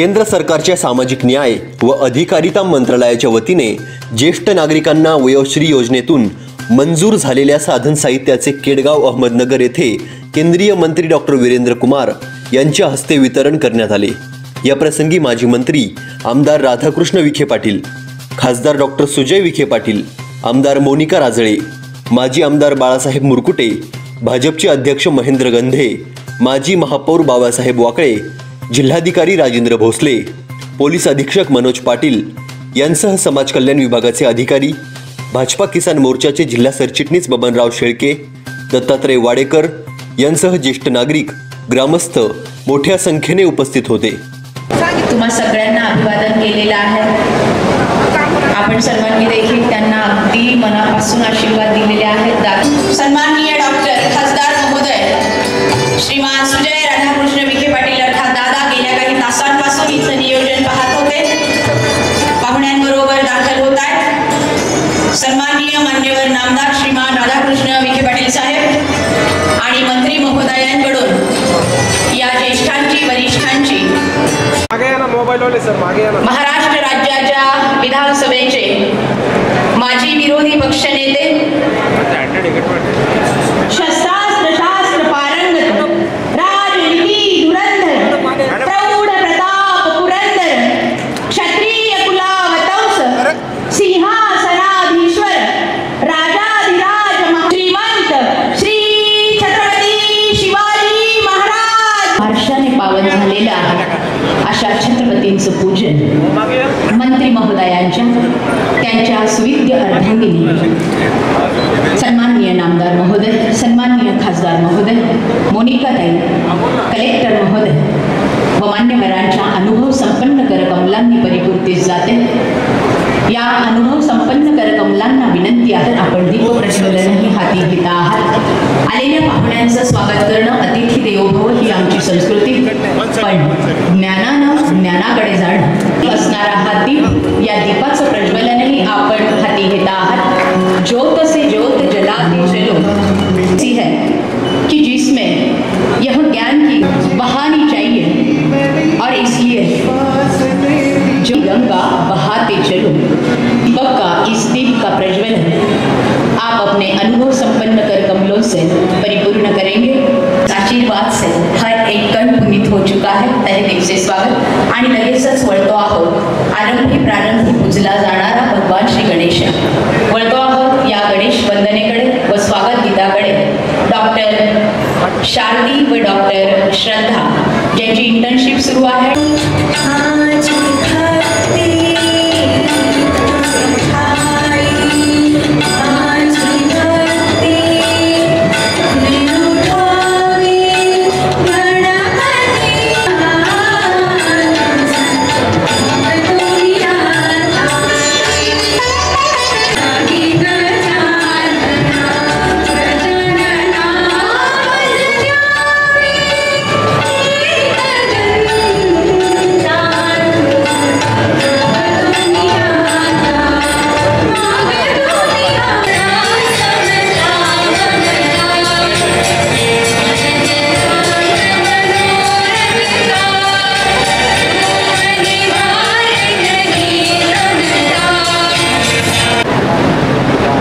केंद्र सरकारच्या सामाजिक न्याय व अधिकारिता मंत्रालयाच्या वतीने ज्येष्ठ नागरिकांना वयोश्री योजनेतून मंजूर झालेल्या साधन साहित्याचे केडगाव अहमदनगर येथे केंद्रीय मंत्री डॉक्टर वीरेंद्र कुमार यांच्या हस्ते वितरण करण्यात आले। या प्रसंगी माजी मंत्री आमदार राधाकृष्ण विखे पाटील, खासदार डॉक्टर सुजय विखे पाटील, आमदार मोनिका राजळे, माजी आमदार बाळासाहेब मुरकुटे, भाजपचे अध्यक्ष महेंद्र गंधे, माजी महापौर बाबासाहेब वाकळे, जिल्हाधिकारी राजेंद्र भोसले, पोलीस अधीक्षक मनोज पाटील यांसह समाज कल्याण विभागाचे अधिकारी, भाजपा किसान मोर्चाचे जिल्हा सरचिटणीस बबनराव शेळके, दत्तात्रय वाडेकर यांसह ज्येष्ठ नागरिक, ग्रामस्थ मोठ्या संख्येने उपस्थित होते। तुम्हा सगळ्यांना अभिवादन केलेलं आहे। आपण सर्वांनी देखील त्यांना अगदी मनापासून आशीर्वाद दिलेले आहेत। सन्माननीय डॉक्टर खासदार महोदय श्रीमान सुजय राधाकृष्ण विखे पाटील अर्थात दादा गेल्या काही तासांपासून इथं नियोजन पाहत होते, पाहुण्यांबरोबर दाखल होत आहेत। सन्माननीय मान्यवर नामदार श्रीमान राधाकृष्ण विखे पाटील साहेब आणि मंत्री महोदयांकडून या ज्येष्ठांची वरिष्ठांची महाराष्ट्र राज्याच्या विधानसभेचे माजी विरोधी पक्षनेते, शस्त्रास्त्र शास्त्र पारंगत, राजनीती धुरंधर, प्रौढ प्रताप पुरंदर, क्षत्रिय कुलावतंस, सिंहासनाधीश्वर, राजाधिराज श्रीमंत श्री छत्रपती शिवाजी महाराज हर्षाने पावन झालेला अशा छत्रपतींचं पूजन मंत्री महोदयांच्या त्यांच्या सुविद्य अर्धांगिनी सन्माननीय नामदार महोदय, सन्माननीय खासदार महोदय, मोनिकाताई, कलेक्टर महोदय व मान्यवरांच्या अनुभव संपन्न करकमलांनी परिपूर्तीस जाते। या अनुभव संपन्न करकमलांना विनंती आहे, आपण दीप प्रज्वलनही हाती घेत आहात। आलेल्या पाहुण्यांचं स्वागत करणं अतिथी देवो भव ही आमची संस्कृती, पण ज्ञानानं ज्ञानाकडे जाणं असणारा हा दीप, या दीपाचं प्रज्वलनही आपण हाती घेत आहात। ज्योत से ज्योत जलाते चलो सी है कि जिसमें यह ज्ञान की बहानी चाहिए और इसलिए जो गंगा बहाते चलो दीपक का इस दीप का प्रज्वलन आप अपने अनुभव संपन्न कर कमलों से परिपूर्ण करेंगे। आशीर्वाद से हर एक कण पुनीत हो चुका है, तहे दिल से स्वागत। आणि लगेचच वळतो आहोत प्रारंभी पूजला जाणारा भगवान श्री गणेश, वळतो आहोत या गणेश वंदनेकडे व स्वागत गीताकडे। डॉक्टर शारदी व डॉक्टर श्रद्धा ज्यांची इंटर्नशिप सुरू आहे।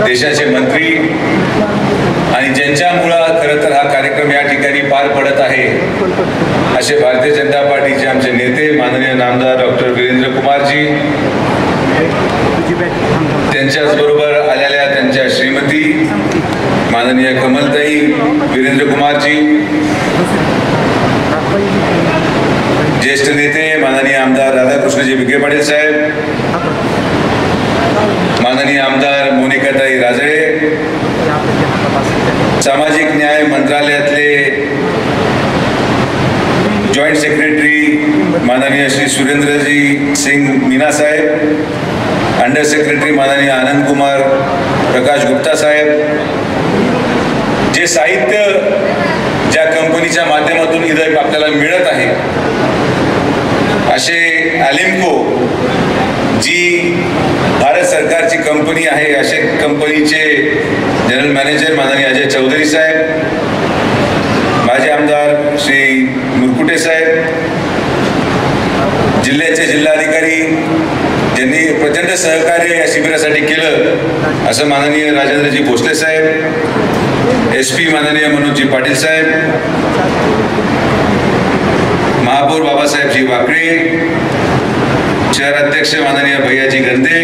देशाचे मंत्री आणि ज्यांच्यामुळे खरं तर हा कार्यक्रम या ठिकाणी पार पडत आहे असे भारतीय जनता पार्टीचे आमचे नेते माननीय नामदार डॉक्टर वीरेंद्र कुमारजी, त्यांच्याच बरोबर आलेल्या त्यांच्या श्रीमती माननीय कमलताई वीरेंद्र कुमारजी, ज्येष्ठ नेते माननीय आमदार राधाकृष्णजी विखे पाटील साहेब, माननीय आमदार मोनिकाताई राजळे, सामाजिक न्याय मंत्रालयातले जॉइंट सेक्रेटरी माननीय श्री सुरेंद्रजी सिंग मीना साहेब, अंडर सेक्रेटरी माननीय आनंद कुमार प्रकाश गुप्ता साहेब, जे साहित्य ज्या कंपनीच्या माध्यमातून इथं आपल्याला मिळत आहे असे अलिम्को जी भारत सरकारची कंपनी आहे असे कंपनीचे जनरल मॅनेजर माननीय अजय चौधरी साहेब, माजी आमदार श्री मुरकुटे साहेब, जिल्ह्याचे जिल्हाधिकारी ज्यांनी प्रचंड सहकार्य या शिबिरासाठी केलं असं माननीय राजेंद्रजी भोसले साहेब, SP माननीय मनोजजी पाटील साहेब, महापौर बाबासाहेबजी वाकळे, शहराध्यक्ष माननीय भैयाजी गंदे,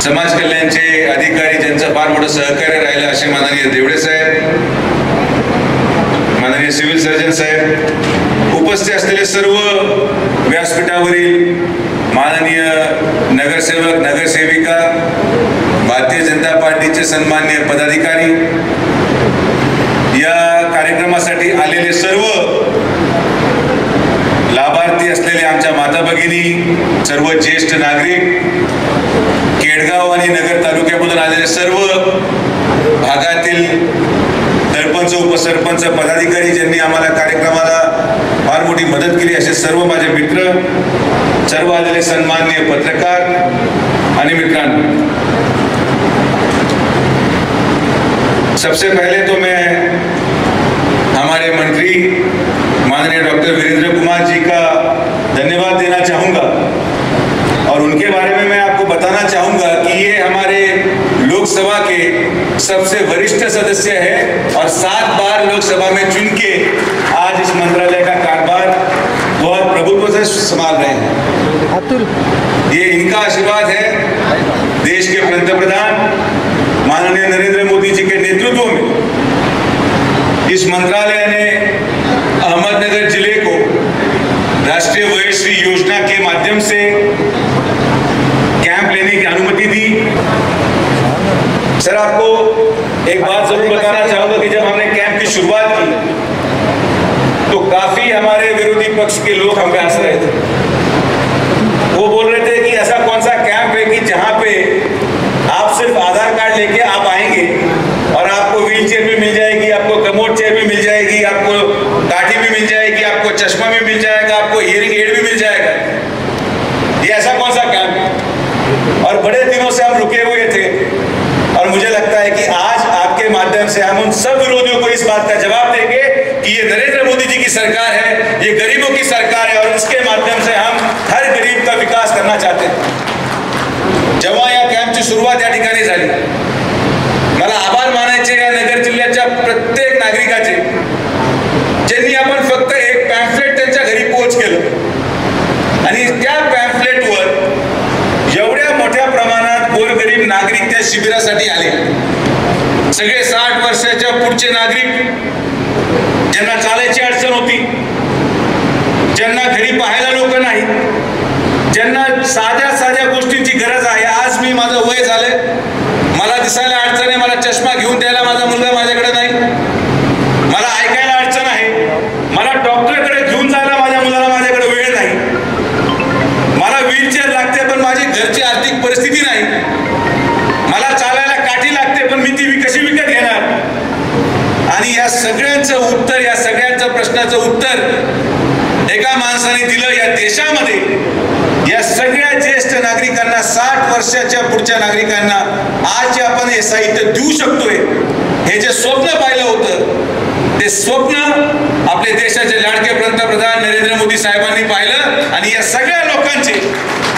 समाज कल्याणचे अधिकारी ज्यांचं फार मोठं सहकार्य राहिलं असे माननीय देवडे साहेब, माननीय सिव्हिल सर्जन साहेब, उपस्थित असलेले सर्व व्यासपीठावरील माननीय नगरसेवक नगरसेविका, भारतीय जनता पार्टीचे सन्माननीय पदाधिकारी, या कार्यक्रमासाठी आलेले सर्व लाभार्थी असलेले आमच्या माता भगिनी, सर्व ज्येष्ठ नागरिक, केडगाव आणि नगर तालुक्यामधून आलेले सर्व भागातील सरपंच, उपसरपंच, पदाधिकारी ज्यांनी आम्हाला कार्यक्रमाला फार मोठी मदत केली असे सर्व माझे मित्र, सर्व आलेले सन्माननीय पत्रकार आणि मित्रांनो, सबसे पहले तो मैं हमारे मंत्री माननीय डॉक्टर वीरेंद्र कुमार जी का धन्यवाद देना चाहूँगा और उनके बारे में मैं आपको बताना चाहूँगा कि ये हमारे लोकसभा के सबसे वरिष्ठ सदस्य हैं और 7 बार लोकसभा में चुन के आज इस मंत्रालय का कारभार बहुत प्रभुत्व से संभाल रहे हैं। ये इनका आशीर्वाद है। देश के पंतप्रधान माननीय नरेंद्र मोदी जी के नेतृत्व में इस मंत्रालय ने अहमदनगर जिले को राष्ट्रीय वयोश्री योजना के माध्यम से कैंप लेने की अनुमति दी। सर, आपको एक बात जरूर बताना चाहूंगा कि जब हमने कैंप की शुरुआत की तो काफी हमारे विरोधी पक्ष के लोग हम पे हंस रहे थे। वो बोल रहे थे कि ऐसा कौन सा कैंप है कि जहां पे आप सिर्फ आधार कार्ड लेके आप आएंगे और आपको व्हील चेयर भी मिल जाएगी, आपको कमोड चेयर भी मिल जाएगी, आपको काठी भी मिल जाएगी, आपको चश्मा भी मिल जाएगा, आपको हियरिंग एड भी मिल जाएगा। ये ऐसा कौन सा कैंप है? और बड़े दिनों से हम रुके हुए थे और मुझे लगता है कि आज आपके माध्यम से हम उन सब विरोधियों को इस बात का जवाब देंगे कि ये नरेंद्र मोदी जी की सरकार है, ये गरीबों की सरकार है और इसके माध्यम से हम हर गरीब का विकास करना चाहते हैं। जेव्हा या कॅम्पची सुरुवात या ठिकाणी झाली, मला आभार मानायचे या नगर जिल्ह्याच्या प्रत्येक नागरिकाचे, ज्यांनी आपण फक्त एक पॅम्फलेट त्यांच्या घरी पोच केलं आणि त्या पॅम्फलेटवर एवढ्या मोठ्या प्रमाणात गोरगरीब नागरिक त्या शिबिरासाठी आले। सगळे 60 वर्षाच्या पुढचे नागरिक, ज्यांना चालायची अडचण होती, ज्यांना घरी पाहायला लोक नाही, ज्यांना साध्या साध्या गोष्टींची गरज आहे। आज मी माझं वय झालंय, मला दिसायला अडचण आहे, मला चष्मा घेऊन द्यायला माझा मुलगा माझ्याकडे नाही, मला ऐकायला अडचण आहे, मला डॉक्टरकडे घेऊन जायला माझ्या मुलाला माझ्याकडे वेळ नाही, मला व्हीलचेअर लागते पण माझी घरची आर्थिक परिस्थिती नाही, मला चालायला काठी लागते पण मी ती कशी विकत घेणार। आणि या सगळ्यांचं उत्तर, या सगळ्यांचं प्रश्नाचं उत्तर एका माणसाने दिलं। या देशामध्ये या सगळ्या ज्येष्ठ नागरिकांना, 60 वर्षाच्या पुढच्या नागरिकांना आज जे आपण हे साहित्य देऊ शकतोय, हे जे स्वप्न पाहिलं होतं, ते स्वप्न आपले देशाचे लाडके पंतप्रधान नरेंद्र मोदी साहेबांनी पाहिलं। आणि या सगळ्या लोकांचे,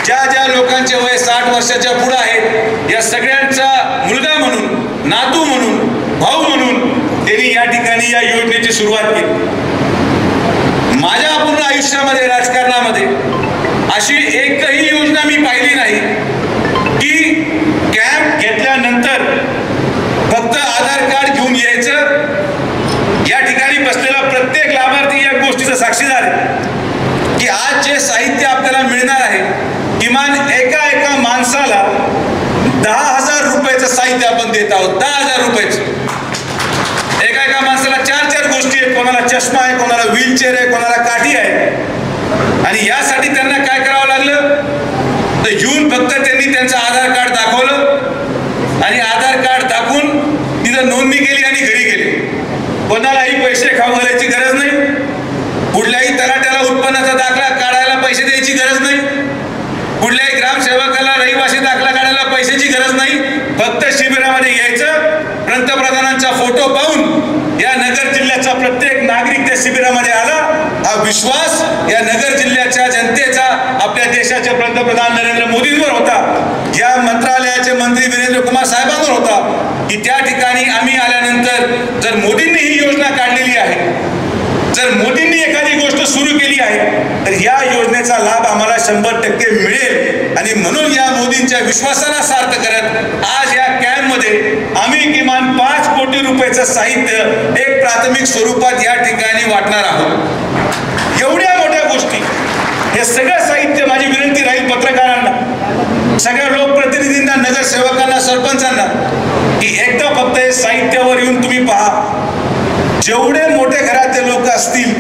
ज्या ज्या लोकांचे वय 60 वर्षाच्या पुढे आहेत, या सगळ्यांचा मुलगा म्हणून, नातू म्हणून, भाऊ म्हणून त्यांनी या ठिकाणी या योजनेची सुरुवात केली। माझ्या पूर्ण आयुष्यामध्ये, राजकारणामध्ये अशी एकही योजना मी पाहिली नाही की कॅम्प घेतल्यानंतर फक्त आधार कार्ड घेऊन यायचं। या ठिकाणी बसलेला प्रत्येक लाभार्थी या गोष्टीचा साक्षीदार आहे की आज जे साहित्य आपल्याला मिळणार आहे, किमान एका माणसाला 10,000 रुपयाचं साहित्य आपण देत आहोत। 10,000 रुपयाचं एका माणसाला 4 गोष्टी आहेत, कोणाला चष्मा आहे, कोणाला व्हीलचेअर आहे, कोणाला काठी आहे। आणि यासाठी त्यांना काय करावं लागलं तर येऊन फक्त त्यांनी त्यांचं आधार कार्ड दाखवलं आणि आधार कार्ड दाखवून तिथं नोंदणी केली आणि घरी गेले। कोणालाही पैसे खाऊ घालायची गरज नाही, कुठल्याही तलाट्याला उत्पन्नाचा दाखला काढायला पैसे द्यायची गरज नाही, कुठल्याही ग्रामसेवकाला रहिवासी दाखला काढायला पैशाची गरज नाही। फक्त शिबिरामध्ये यायचं, पंतप्रधानांचा फोटो पाहून या नगर जिल्ह्याचा प्रत्येक नागरिक त्या शिबिरामध्ये आला हा विश्वास या नगर जिल्ह्याच्या जनतेचा आपल्या देशाचे पंतप्रधान नरेंद्र मोदींवर होता, या मंत्रालयाचे मंत्री वीरेंद्र कुमार साहेबांवर होता की त्या ठिकाणी आम्ही आल्यानंतर जर मोदींनी ही योजना काढलेली आहे, जर मोदींनी एखादी गोष्ट सुरू केली आहे तर या योजनेचा लाभ आम्हाला 100% मिळेल. आणि म्हणून या मोदींच्या विश्वासाला सार्थ करत आज या कॅम्पमध्ये आम्ही किमान 5 कोटी रुपयाचं साहित्य एक प्राथमिक स्वरूपात या ठिकाणी वाटणार आहोत. एवढ्या मोठ्या गोष्टी, हे सगळं साहित्य, माझी विनंती राहील पत्रकारांना, सगळ्या लोकप्रतिनिधींना, नगरसेवकांना, सरपंचांना की एकदा फक्त हे साहित्यावर येऊन तुम्ही पहा. जेवढे मोठे घरातले लोक असतील,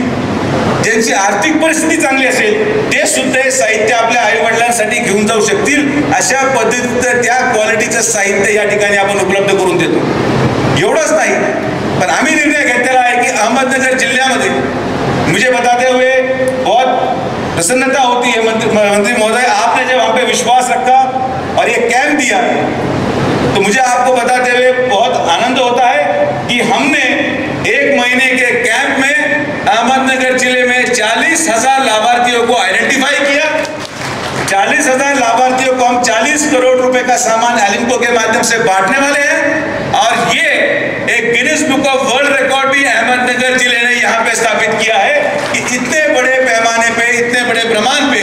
ज्यांची आर्थिक परिस्थिती चांगली असेल, ते सुद्धा हे साहित्य आपल्या आईवडिलांसाठी घेऊन जाऊ शकतील. अशा पद्धतीचं त्या क्वालिटीचं साहित्य या ठिकाणी आपण उपलब्ध करून देतो. एवढंच नाही, पण आम्ही निर्णय घेतलेला आहे की अहमदनगर जिल्ह्यामध्ये मुझे बताते हुए बहुत प्रसन्नता होती है मंत्री महोदय, आपने जब हम पे विश्वास रखा और ये कैंप दिया तो मुझे आपको बताते हुए बहुत आनंद होता है कि हमने 1 महीने के कैंप में अहमदनगर जिले में 40,000 लाभार्थियों को आइडेंटिफाई किया. 40,000 लाभार्थियों को हम 40 करोड़ रुपए का सामान एलिम्को के माध्यम से बांटने वाले हैं. और ये एक Guinness book of world record भी अहमदनगर जिले ने यहाँ पे स्थापित किया है कि इतने बड़े पैमाने पे, इतने बड़े प्रमाण पे,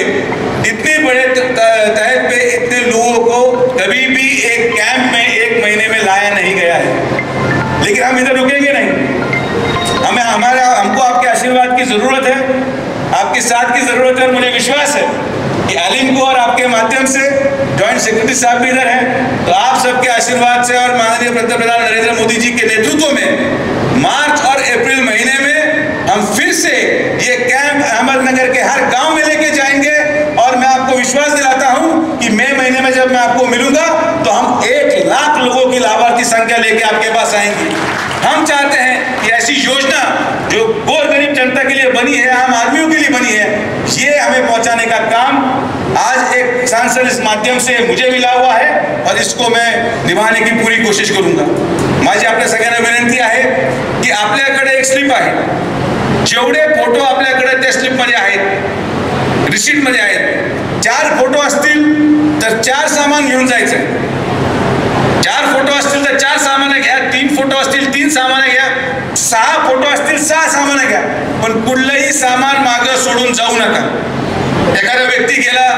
इतने बड़े तहत पे इतने लोगों को कभी भी एक कैंप में 1 महीने में लाया नहीं गया है. लेकिन हम इधर रुकेंगे नहीं. हमको आपके आशीर्वाद की जरूरत है, आपके साथ की जरूरत है. और मुझे विश्वास है कि एलिम्को और आपके माध्यम से जॉइंट सेक्रेटरी साहब भी इधर हैं, तो आप सबके आशीर्वाद से और माननीय पंतप्रधान नरेंद्र मोदी जी के नेतृत्व में मार्च और अप्रैल महीने में हम फिर से ये कैंप अहमदनगर के हर गांव में लेके जाएंगे. और मैं आपको विश्वास दिलाता हूं कि मई महीने में जब मैं आपको मिलूंगा तो हम 1 लाख लोगों की लाभार्थी संख्या लेके आपके पास आएंगे. हम चाहते हैं कि ऐसी योजना जो गोर गरीब जनता के लिए बनी है, आम आदमियों के लिए बनी है, ये हमें पहुंचाने का काम आज एक सांसद इस माध्यम से मुझे मिला हुआ है और इसको मैं निभाने की पूरी कोशिश करूंगा. माझी आपल्या सगळ्यांना विनंती आहे की आपल्याकडे एक स्लिप आहे, जेवढे फोटो आपल्याकडे त्या स्लिपमध्ये आहेत, रिसीटमध्ये आहेत, 4 फोटो असतील तर 4 सामान घेऊन जायचं. 4 फोटो असतील तर 4 सामाने घ्या, 3 फोटो असतील 3 सामाने घ्या, 6 फोटो असतील 6 सामाने घ्या, पण कुठलंही सामान मागं सोडून जाऊ नका. एखादा व्यक्ती गेला,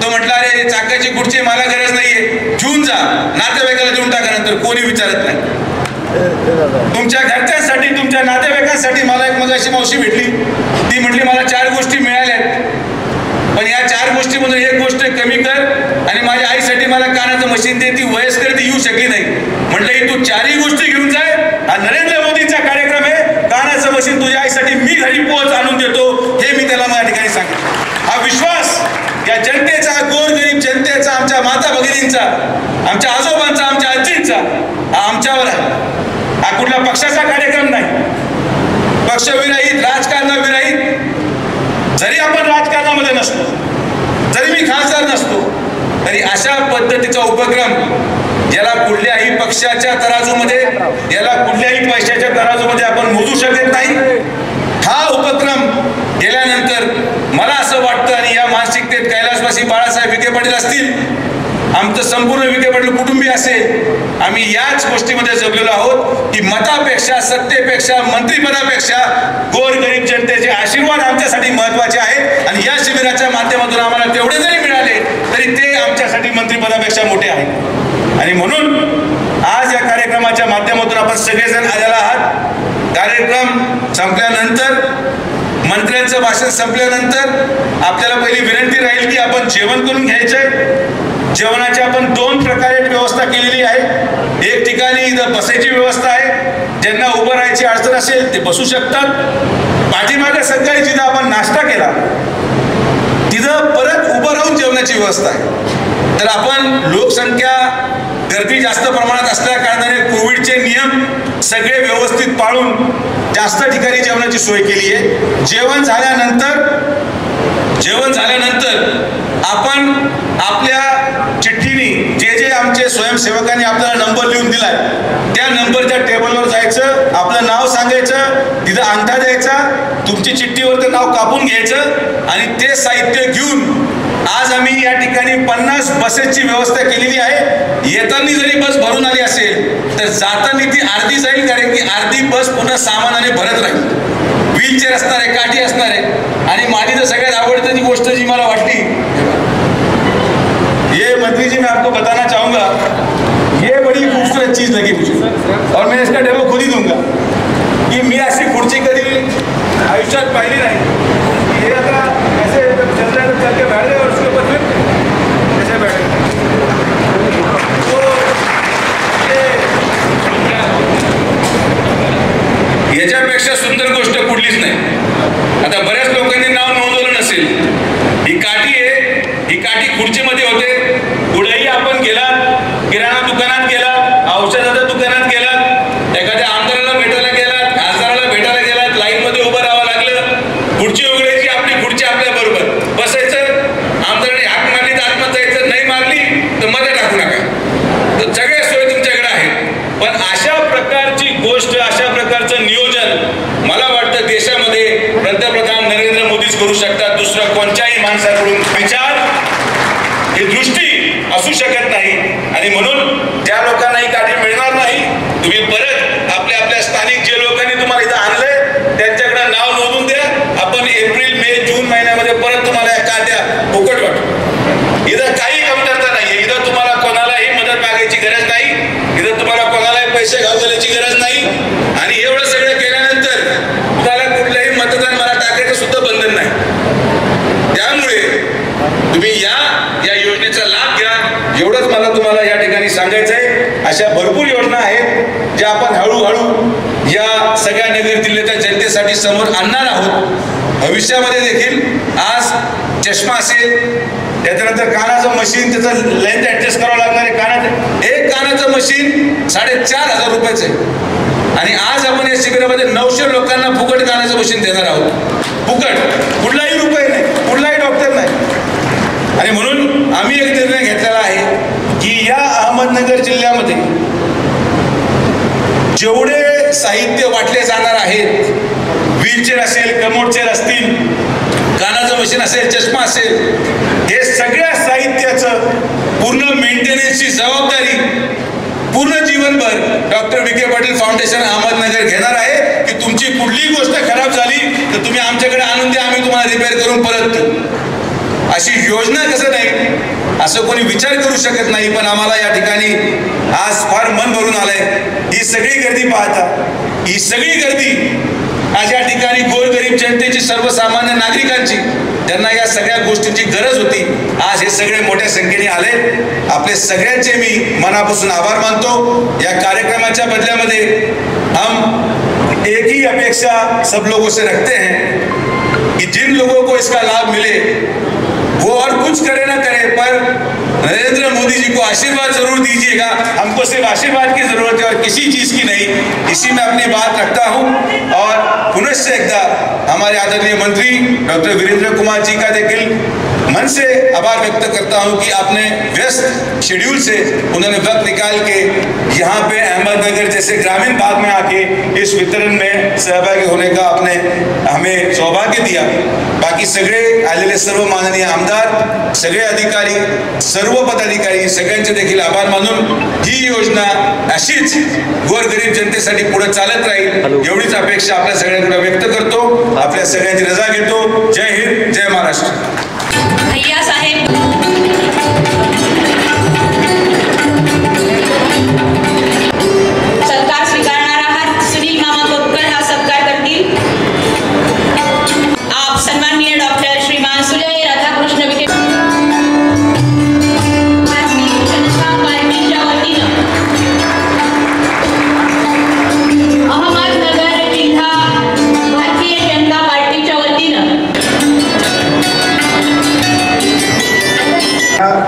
तो म्हटला अरे चाकाची खुर्ची मला गरज नाहीये, घेऊन जा, नातेवाईकाला देऊन टाका, नंतर कोणी विचारत नाही. तुमच्या घरच्यांसाठी, तुमच्या नातेवाईकांसाठी मला एक मगाशी मावशी भेटली, ती म्हटली मला 4 गोष्टी मिळाल्यात, पण या 4 गोष्टीमधून एक गोष्ट कमी कर आणि माझ्या आईसाठी मला कानाचं मशीन दे. ती वयस्कर, ती येऊ शकली नाही. म्हटलं ही तू 4ही गोष्टी घेऊन जाय, हा नरेंद्र मोदींचा कार्यक्रम आहे, कानाचं मशीन तुझ्या आईसाठी मी घरी पोहोच आणून देतो, हे मी त्याला माझ्या ठिकाणी सांगितलं. हा विश्वास या जनतेचा, गोरगरीब जनतेचा, आमच्या माता भगिनींचा, आमच्या आजोबांचा, आमच्या आजींचा, हा आमच्यावर आहे. हा कुठल्या पक्षाचा कार्यक्रम नाही, पक्षविरहित, राजकारणाविरहित. जरी आपण राजकारणामध्ये नसतो, जरी मी खासदार नसतो, तरी अशा पद्धतीचा उपक्रम याला कुठल्याही पक्षाच्या तराजूमध्ये, याला कुठल्याही पैशाच्या तराजूमध्ये आपण मोजू शकत नाही. हा उपक्रम गेल्यानंतर मला असं वाटतं, आणि या मानसिकतेत कैलासवासी बाळासाहेब विखे पाटील असतील, आमचं संपूर्ण विखे पाटील कुटुंबीय असेल, आम्ही याच गोष्टीमध्ये जगलेलो आहोत की मतापेक्षा, सत्तेपेक्षा, मंत्रिपदापेक्षा गोरगरीब जनतेचे आशीर्वाद आमच्यासाठी महत्त्वाचे आहेत. आणि या शिबिराच्या माध्यमातून आम्हाला तेवढे जरी मिळाले तरी ते आमच्यासाठी मंत्रिपदापेक्षा मोठे आहेत. आणि म्हणून आज या कार्यक्रमाच्या माध्यमातून आपण सगळेजण आलेला आहात. कार्यक्रम संपल्यानंतर, मंत्र्यांचं भाषण संपल्यानंतर आपल्याला पहिली विनंती राहील की आपण जेवण करून घ्यायचंय. जेवणाची आपण 2 प्रकारे व्यवस्था केलेली आहे. एक ठिकाणी इथं बसायची व्यवस्था आहे, ज्यांना उभं राहायची अडचण असेल ते बसू शकतात. पाठीमागे सकाळी जिथं आपण नाश्ता केला तिथं परत उभं राहून जेवणाची व्यवस्था आहे. तर आपण लोकसंख्या, गर्दी जास्त प्रमाणात असल्या कारणाने कोविडचे नियम सगळे व्यवस्थित पाळून जास्त ठिकाणी जेवणाची सोय केली आहे. जेवण झाल्यानंतर आपण आपल्या चिठ्ठीने जे आमचे स्वयंसेवकांनी आपल्याला नंबर लिहून दिलाय त्या नंबरच्या टेबलवर जायचं, आपलं नाव सांगायचं, तिथं अंगठा द्यायचा, तुमच्या तुमची चिठ्ठीवर ते नाव कापून घ्यायचं आणि ते साहित्य घेऊन आज आम्ही या ठिकाणी 50 बसेसची व्यवस्था केलेली आहे. येताना जरी बस भरून आली असेल तर जाताना ती अर्धी जाईल, कारण की अर्धी बस पुन्हा सामानाने भरत राहील. व्हीलचेअर असणार आहे, काठी असणार आहे. आणि माझी तर सगळ्यात आवडती गोष्ट जी मला वाटली, ये मंत्री जी मैं आपको बताना चाहूंगा, ये बड़ी खूबसूरत चीज लगी मुझे और मैं इसका डेमो खुद ही दूंगा की मी अशी खुर्ची कधी आयुष्यात पाहिली नाही. हे आता ऐसे चल रहे चल के बैठ गए और उसके ऊपर फिर ऐसे बैठ गए. याच्यापेक्षा सुंदर गोष्ट कुठलीच नाही. आता बऱ्याच लोकांनी नाव नोंदवलं नसेल. ही काठी आहे, ही काठी खुर्चीमध्ये होते. पुढेही आपण गेलात, किराणा दुकानात गेलात, औषधाच्या दुकानात गेलात, एखाद्या आमदाराला भेटायला गेलात, खासदाराला भेटायला गेलात, लाईनमध्ये उभं राहावं लागलं, खुर्ची उघडायची, आपली खुर्ची आपल्या बरोबर बसायचं. आमदाराने हाक मारली तर आतमध्ये जायचं, नाही मारली तर मध्ये टाकू नका. तर सगळ्या सोयी तुमच्याकडे आहेत. पण अशा प्रकारची गोष्ट, अशा प्रकारचं नियोजन मला वाटतं देशामध्ये पंतप्रधान नरेंद्र मोदीच करू शकतात. दुसऱ्या कोणत्याही माणसाकडून विचार ही दृष्टी असू शकत नाही. आणि म्हणून ज्या लोकांना ही काठी मिळणार नाही, तुम्ही परत आपल्या आपल्या स्थानिक जे लोकांनी तुम्हाला इथं आणलंय त्यांच्याकडे नाव नोंदवून द्या. आपण एप्रिल, मे, जून महिन्यामध्ये परत तुम्हाला या काट्या फुकट वाटू. इथं काही कमतरता नाही. इथं तुम्हाला कोणालाही मदत मागायची गरज नाही. इथं तुम्हाला कोणालाही पैसे घालवण्याची गरज नाही. आणि एवढं सगळं केल्यानंतर तुम्हाला कुठलंही मतदान मला टाकायचं सुद्धा बंधन नाही. त्यामुळे तुम्ही या योजनेचा लाभ घ्या. एवढंच मला तुम्हाला या ठिकाणी सांगायचं आहे. अशा भरपूर योजना आहेत ज्या आपण हळूहळू या सगळ्या नगर जिल्ह्याच्या जनतेसाठी समोर आणणार आहोत. भविष्यामध्ये देखील आज चष्मा असेल, त्याच्यानंतर कानाचं मशीन, त्याचं लेंथ ऍडजस्ट करावं लागणार आहे. कानाचं एक कानाचं मशीन 4,500 रुपयाचं आहे. आणि आज आपण या शिबिरामध्ये 900 लोकांना फुकट कानाचं मशीन देणार आहोत. फुकट, कुठलाही रुपये नाही, कुठलाही डॉक्टर नाही. आणि म्हणून आम्ही एक निर्णय घेतलेला आहे की या अहमदनगर जिल्ह्यामध्ये जेवढे साहित्य वाटले जाणार आहेत, व्हीलचेअर असेल, कमोड चेअर असतील, कानाचं मशीन असेल, चष्मा असेल, हे सगळ्या साहित्याचं पूर्ण मेंटेनन्सची जबाबदारी पूर्ण जीवनभर डॉक्टर विखे पाटील फाउंडेशन अहमदनगर घेणार आहे. की तुमची कुठलीही गोष्ट खराब झाली तर तुम्ही आमच्याकडे आणून द्या, आम्ही तुम्हाला रिपेअर करून परत देऊ. अशी योजना कसं नाही असं कोणी विचार करू शकत नाही. पण आम्हाला या ठिकाणी आज फार मन भरून आलंय. ही सगळी गर्दी पाहता, ही सगळी गर्दी आज या ठिकाणी गोरगरीब जनतेची, सर्वसामान्य नागरिकांची, त्यांना या सगळ्या गोष्टींची गरज होती. आज हे सगळे मोठ्या संख्येने आले. आपले सगळ्यांचे मी मनापासून आभार मानतो. या कार्यक्रमाच्या बदल्यामध्ये हम एक ही अपेक्षा सब लोगों से रखते हैं कि जिन लोगों को इसका लाभ मिले वो और कुछ करे ना करे पर नरेंद्र मोदी जी को आशीर्वाद जरूर दीजिएगा. हमको सिर्फ आशीर्वाद की जरूरत है और किसी चीज की नहीं. इसी में अपनी बात रखता हूं और पुनश्च एकदा हमारे आदरणीय मंत्री डॉक्टर वीरेंद्र कुमार जी का देखिल मन से आभार व्यक्त करता हूं कि आपने व्यस्त शेड्यूल से उन्होंने वक्त निकाल के यहाँ पे अहमदनगर जैसे ग्रामीण भाग में आके इस वितरण में सहभागी होने का आपने हमें सौभाग्य दिया. बाकी सगळे आलेले सर्व माननीय आमदार, सगळे अधिकारी, सर्व पदाधिकारी सगळ्यांचे देखील आभार मानून ही योजना अशीच गोरगरीब जनतेसाठी पुढे चालत राहील एवढीच अपेक्षा आपल्या सगळ्यांकडे व्यक्त करतो. आपल्या सगळ्यांची रजा घेतो. जय हिंद, जय महाराष्ट्र. भैया साहेब सत्कार स्वीकारणार आहात. सुनील मामा कोतकर हा सत्कार करतील. आप सन्माननीय डॉक्टर श्रीमान सुजय राधाकृष्ण विखे भारतीय जनता पार्टीच्या वतीनं अहमदनगर जिल्हा भारतीय जनता पार्टीच्या वतीनं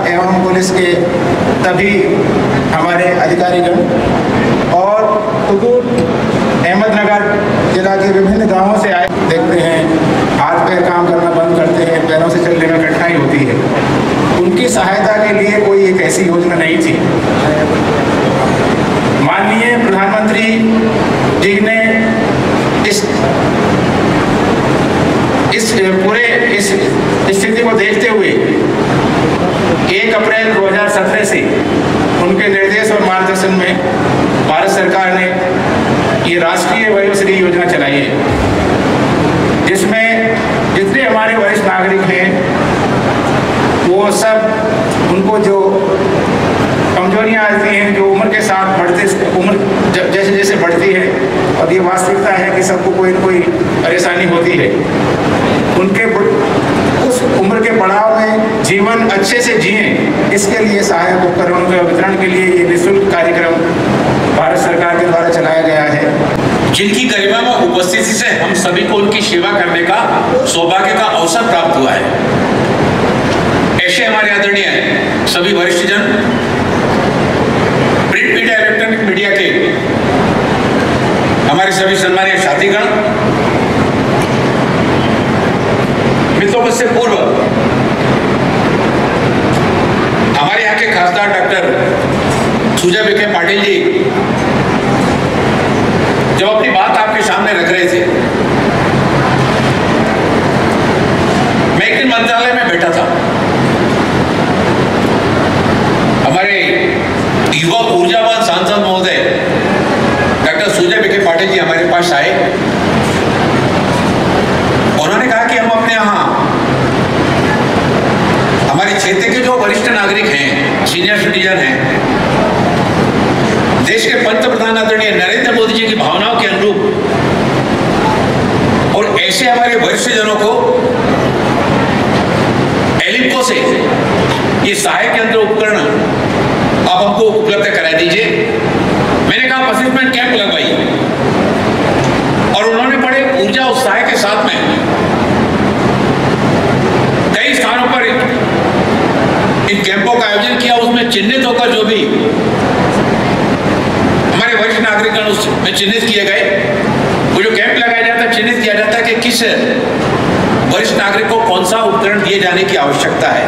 एवं पुलिस के तभी हमारे अधिकारीगण और सुदूर अहमदनगर जिला के विभिन्न गांवों से आए. देखते हैं हाथ पैर काम करना बंद करते हैं, पैरों से चलने में कठिनाई होती है. उनकी सहायता के लिए कोई एक ऐसी योजना नहीं थी. माननीय प्रधानमंत्री जी ने इस इस स्थिति को देखते हुए 1 अप्रैल 2017 से उनके निर्देश और मार्गदर्शन में भारत सरकार ने ये राष्ट्रीय वयोश्री योजना चलाई है, जिसमें जितने हमारे वरिष्ठ नागरिक हैं वो सब, उनको जो कमजोरियां आती हैं, जो उम्र के साथ उम्र जैसे जैसे बढ़ती है, और ये वास्तविकता है कि सबको कोई न कोई परेशानी होती है, उनके उस उम्र के पड़ाव में जीवन अच्छे से जिएं, इसके लिए सहायक उपकरणों के वितरण के लिए ये निःशुल्क कार्यक्रम भारत सरकार के द्वारा चलाया गया है, जिनकी गरिमा में उपस्थिति से हम सभी को उनकी सेवा करने का सौभाग्य का अवसर प्राप्त हुआ है। ऐसे हमारे आदरणीय सभी वरिष्ठ जन, प्रिंट मीडिया, इलेक्ट्रॉनिक मीडिया के हमारे सभी सम्मानीय साथीगण, मित्रों, इससे पूर्व हमारे यहाँ के खासदार डॉक्टर सुजय विखे पाटिल जी जब अपनी बात आपके सामने रख रहे थे, मैं एक दिन मंत्रालय में बैठा था। हमारे युवा ऊर्जावान सांसद महोदय डॉक्टर सुजय विखे पाटिल जी हमारे पास आए। उन्होंने कहा कि हम अपने यहाँ हमारे क्षेत्र के जो वरिष्ठ नागरिक हैं, सीनियर सिटीजन हैं, देश के पंतप्रधान आदरणीय नरेंद्र मोदी जी की भावनाओं के अनुरूप, और ऐसे हमारे वरिष्ठ जनों को एलिम्को से ये सहायक यंत्र उपकरण आप हमको उपलब्ध करा दीजिए। मैंने कहा असिस्टेंट कैंप लगवाइए, और उन्होंने बड़े ऊर्जा उत्साह के साथ में कई स्थानों पर इन कैंपों का आयोजन किया। उसमें चिन्हित होकर जो भी हमारे वरिष्ठ नागरिकगण उसमें चिन्हित किए गए, वो जो कैंप लगाया जाता है, चिन्हित किया जाता है कि किस वरिष्ठ नागरिक को कौन सा उपकरण दिए जाने की आवश्यकता है,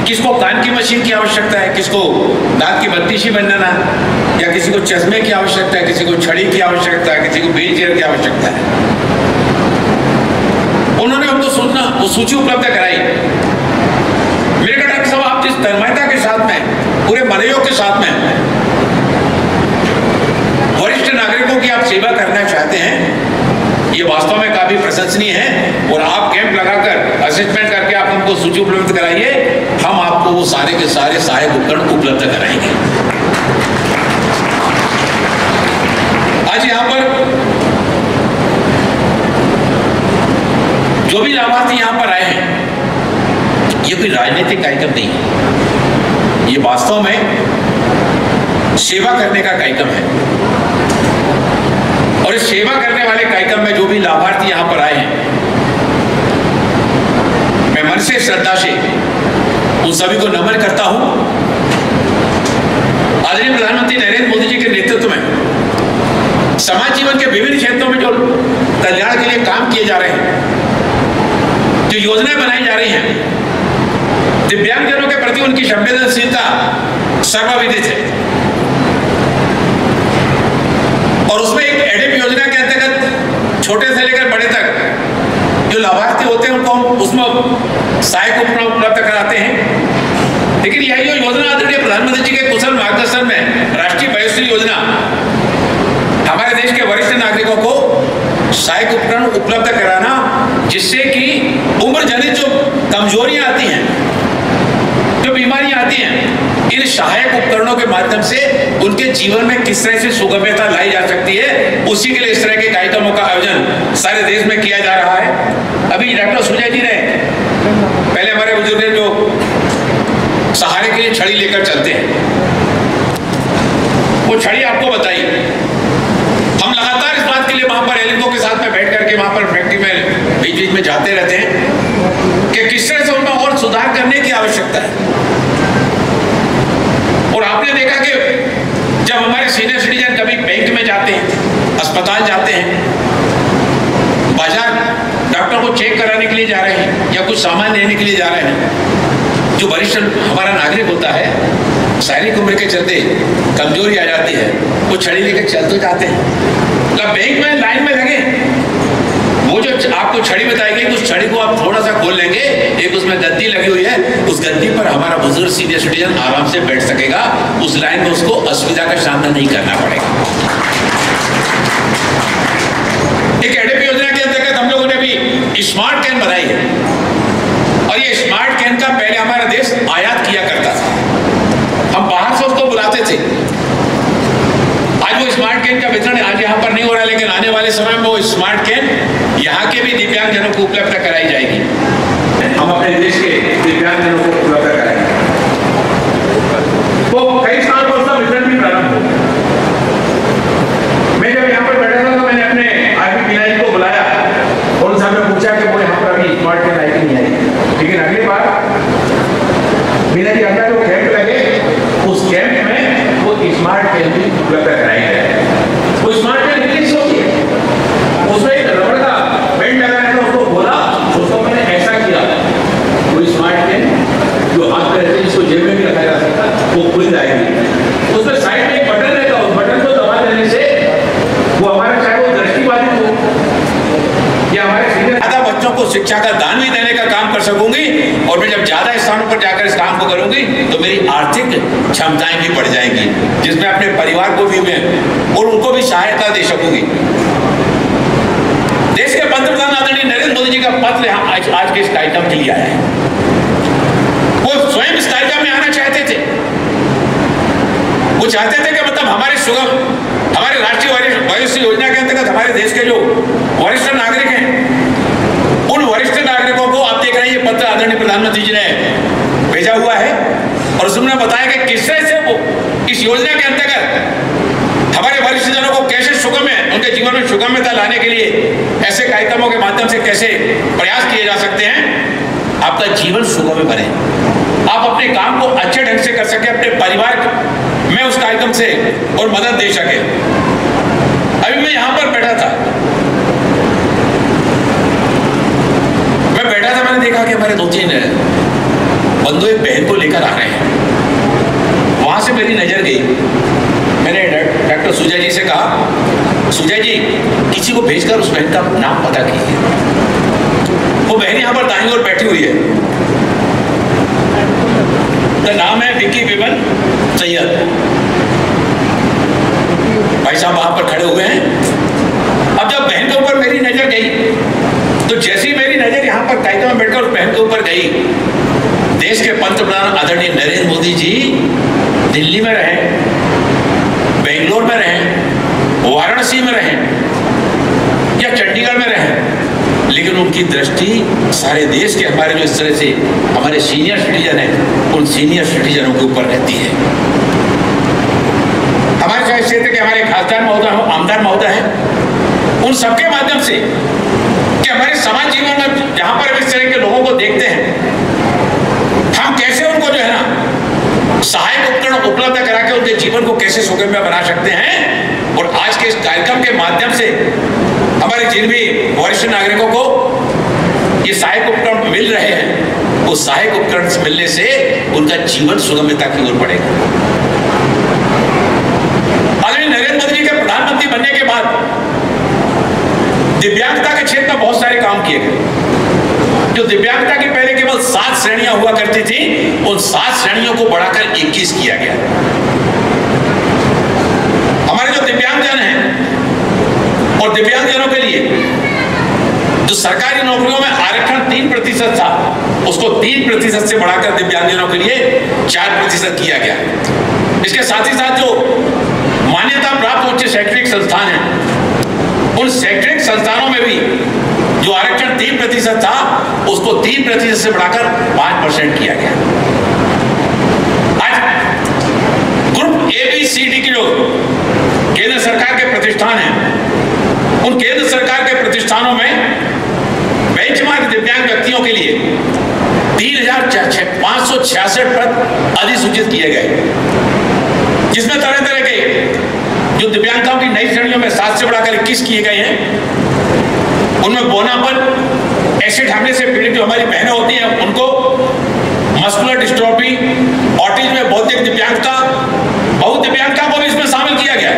किसको कान की मशीन की आवश्यकता है, किसको दांत की बत्तीसी बनाना, या किसी को चश्मे की आवश्यकता है, किसी को छड़ी की आवश्यकता है, किसी को व्हील चेयर की आवश्यकता है। उन्होंने हमको वो सूची उपलब्ध कराई। मेरे कहा डॉक्टर साहब, आप जिस तन्मयता के साथ में, पूरे मनोयोग के साथ में वरिष्ठ नागरिकों की आप सेवा करना चाहते हैं, ये वास्तव में काफी प्रशंसनीय है। और आप कैंप लगाकर असेसमेंट करके आप हमको सूची उपलब्ध कराइए, हम आपको वो सारे के सारे सहायक उपकरण उपलब्ध कराएंगे। आज यहाँ पर जो भी लाभार्थी यहाँ पर आए हैं, ये कोई राजनीतिक कार्यक्रम नहीं है, ये वास्तव में सेवा करने का कार्यक्रम है। और इस सेवा करने वाले कार्यक्रम में जो भी लाभार्थी यहाँ पर आए हैं, मैं मन से श्रद्धा से उन सभी को नमन करता हूं। आदरणीय प्रधानमंत्री नरेंद्र मोदी जी के नेतृत्व में समाज जीवन के विभिन्न क्षेत्रों में जो कल्याण के लिए काम किए जा रहे हैं, जो योजनाएं बनाई जा रही हैं, दिव्यांगजनों के प्रति उनकी संवेदनशीलता सर्वविदित है। और उसमें एक एडिप योजना के अंतर्गत छोटे से लेकर बड़े तक जो लाभार्थी होते हैं, उनको हम उसमें सहायक उपकरण उपलब्ध कराते हैं। लेकिन यही जो योजना आदरणीय प्रधानमंत्री जी के कुशल मार्गदर्शन में राष्ट्रीय वयोश्री योजना हमारे देश के वरिष्ठ नागरिकों को सहायक उपकरण उपलब्ध कराना, जिससे कि उम्र जनित जो कमजोरियां आती हैं, जो बीमारियां आती हैं, इन सहायक उपकरणों के माध्यम से उनके जीवन में किस तरह से सुगम्यता लाई जा सकती है, उसी के लिए इस तरह के कार्यक्रमों का आयोजन सारे देश में किया जा रहा है। अभी डॉक्टर सुजय जी ने, पहले हमारे बुजुर्ग जो सहारे के लिए छड़ी लेकर चलते हैं, वो छड़ी आपको बताई। हम लगातार इस बात के लिए वहां पर एलिम्को के साथ में बैठ करके वहां पर फैक्ट्री में बीच बीच में जाते रहते हैं कि किस तरह से उनमें और सुधार करने की आवश्यकता है। और आपने देखा कि जब हमारे सीनियर सिटीजन कभी बैंक में जाते हैं, अस्पताल जाते हैं, बाजार डॉक्टर को चेक कराने के लिए जा रहे हैं या कुछ सामान लेने के लिए जा रहे हैं, जो वरिष्ठ हमारा नागरिक होता है, शारीरिक उम्र के चलते कमजोरी आ जाती है, वो छड़ी लेकर चल तो जाते हैं। मतलब बैंक में लाइन में लगे, वो जो आप आपको छड़ी बताई गई, उस छड़ी को आप थोड़ा सा खोल लेंगे, एक उसमें गद्दी लगी हुई है, उस गद्दी पर हमारा बुजुर्ग सीनियर सिटीजन आराम से बैठ सकेगा, उस लाइन में उसको असुविधा का सामना नहीं करना पड़ेगा। एक एडीपी योजना के अंतर्गत हम लोगों ने भी स्मार्ट कैन बनाई है, और ये स्मार्ट कैन का पहले हमारा देश आयात किया करता था, हम बाहर से उसको बुलाते थे। आज वो स्मार्ट कैन का वितरण आज यहाँ पर नहीं हो रहा है, लेकिन आने वाले समय में वो स्मार्ट कैन यहाँ के भी दिव्यांगजनों को उपलब्ध कराई जाएगी। हम अपने देश के दिव्यांगजनों को उपलब्ध कराएंगे। वो कई साल पर उसका वितरण भी प्रारंभ हो। मैं जब यहाँ पर बैठा था तो मैंने अपने आरपी मीना जी को बुलाया और उनसे हमने पूछा कि वो यहाँ पर अभी स्मार्ट कैन आई कि नहीं आई, लेकिन अगली बार मीना जी कहता जो कैंप लगे उस कैंप में वो स्मार्ट कैन भी उपलब्ध कराई जाए। वो स्मार्ट कैन रिलीज होती है, उसमें एक रबड़ का बेल्ट लगाया था, उसको खोला, उसको मैंने ऐसा किया, वो स्मार्ट कैन जो हाथ में रहते जिसको जेब में भी रखा जा सकता वो खुल जाएगी। उसमें साइड में एक बटन रहता, उस बटन को दबा देने से वो हमारे चाहे वो दृष्टिबाधित हो या हमारे ज्यादा बच्चों को शिक्षा का दान भी देने का काम कर सकूंगी, और मैं जब ज्यादा स्थानों पर जाकर इस काम को करूंगी तो मेरी आर्थिक क्षमताएं भी बढ़ जाएंगी, जिसमें अपने परिवार को भी मैं और उनको भी सहायता दे सकूंगी। देश के पंतप्रधान आदरणीय नरेंद्र मोदी जी का पत्र आज के इस कार्यक्रम के लिए आया है। वो स्वयं इस कार्यक्रम में आना चाहते थे, वो चाहते थे कि मतलब हमारे राष्ट्रीय वरिष्ठ योजना के अंतर्गत हमारे देश के जो वरिष्ठ नागरिक हैं, उन वरिष्ठ नागरिकों को आप देख रहे हैं ये पत्र आदरणीय प्रधानमंत्री जी ने भेजा हुआ है, और उसमें बताया कि किस तरह से वो इस योजना के अंतर्गत हमारे वरिष्ठ जनों को कैसे सुगम्य, उनके जीवन में सुगम्यता लाने के लिए ऐसे कार्यक्रमों के माध्यम से कैसे प्रयास किए जा सकते हैं, आपका जीवन सुगम्य बने, आप अपने काम को अच्छे ढंग से कर सके, अपने परिवार में उस कार्यक्रम से और मदद दे सके। अभी मैं यहां पर बैठा था, मैंने देखा कि हमारे 2-3 बंधु एक बहन को लेकर आ रहे हैं। वहां से मेरी नजर गई, मैंने डॉक्टर सुजय जी से कहा, सुजय जी किसी को भेजकर उस बहन का नाम पता कीजिए। वो बहन यहां पर दाईं ओर बैठी हुई है, उसका नाम है विकी बिमन सैयद। भाई साहब वहां पर खड़े हुए हैं। अब जब बहन के ऊपर मेरी नजर गई तो जैसे ही मेरी नजर यहाँ पर कार्यक्रम में बैठकर उस बहन के ऊपर गई, देश के पंतप्रधान आदरणीय नरेंद्र मोदी जी दिल्ली में रहे, बेंगलोर में रहे, वाराणसी में रहे या चंडीगढ़ में रहे, लेकिन उनकी दृष्टि सारे देश के हमारे जो इस तरह से हमारे सीनियर सिटीजन हैं, उन सीनियर सिटीजनों के ऊपर रहती है। हमारे चाहे क्षेत्र के हमारे खासदार महोदय हो, आमदार महोदय हैं, उन सबके माध्यम से कि हमारे समाज जीवन में जहां पर इस तरह के लोगों को देखते हैं, हम कैसे उनको जो है ना सहायक उपकरण उपलब्ध करा के उनके जीवन को कैसे सुगम्य बना सकते हैं। और आज के इस कार्यक्रम के माध्यम से हमारे जिन भी वरिष्ठ नागरिकों को ये सहायक उपकरण मिल रहे हैं, वो सहायक उपकरण मिलने से उनका जीवन सुगम्यता की ओर बढ़ेगा। आदरणीय नरेंद्र मोदी जी के प्रधानमंत्री बनने के बाद दिव्यांगता के क्षेत्र में बहुत सारे काम किए गए। जो दिव्यांगता की पहले केवल 7 श्रेणियां हुआ करती थी, उन 7 श्रेणियों को बढ़ाकर 21 किया गया। हमारे जो दिव्यांगजन हैं और दिव्यांगजनों के लिए जो सरकारी नौकरियों में आरक्षण 3% था, उसको 3% से बढ़ाकर दिव्यांगजनों के लिए 4% किया गया। इसके साथ ही साथ जो मान्यता प्राप्त उच्च शैक्षणिक संस्थान हैं, उन शैक्षणिक संस्थानों में भी जो आरक्षण 3% था, उसको 3% से बढ़ाकर 5% किया गया। आज ग्रुप ABCD की जो केंद्र सरकार के प्रतिष्ठान हैं, उन केंद्र सरकार के प्रतिष्ठानों में बेंचमार्क दिव्यांग व्यक्तियों के लिए 3,566 पद अधिसूचित किए गए, जिसमें तरह तरह के जो दिव्यांगताओं की नई श्रेणियों में 7 से बढ़ाकर 21 किए गए हैं। उनमें बोना पर एसिड हमले से पीड़ित जो हमारी बहनें होती हैं, उनको मस्कुलर डिस्ट्रोफी, ऑटिज्म में बौद्धिक दिव्यांगता, बहुत दिव्यांगता को भी इसमें शामिल किया गया।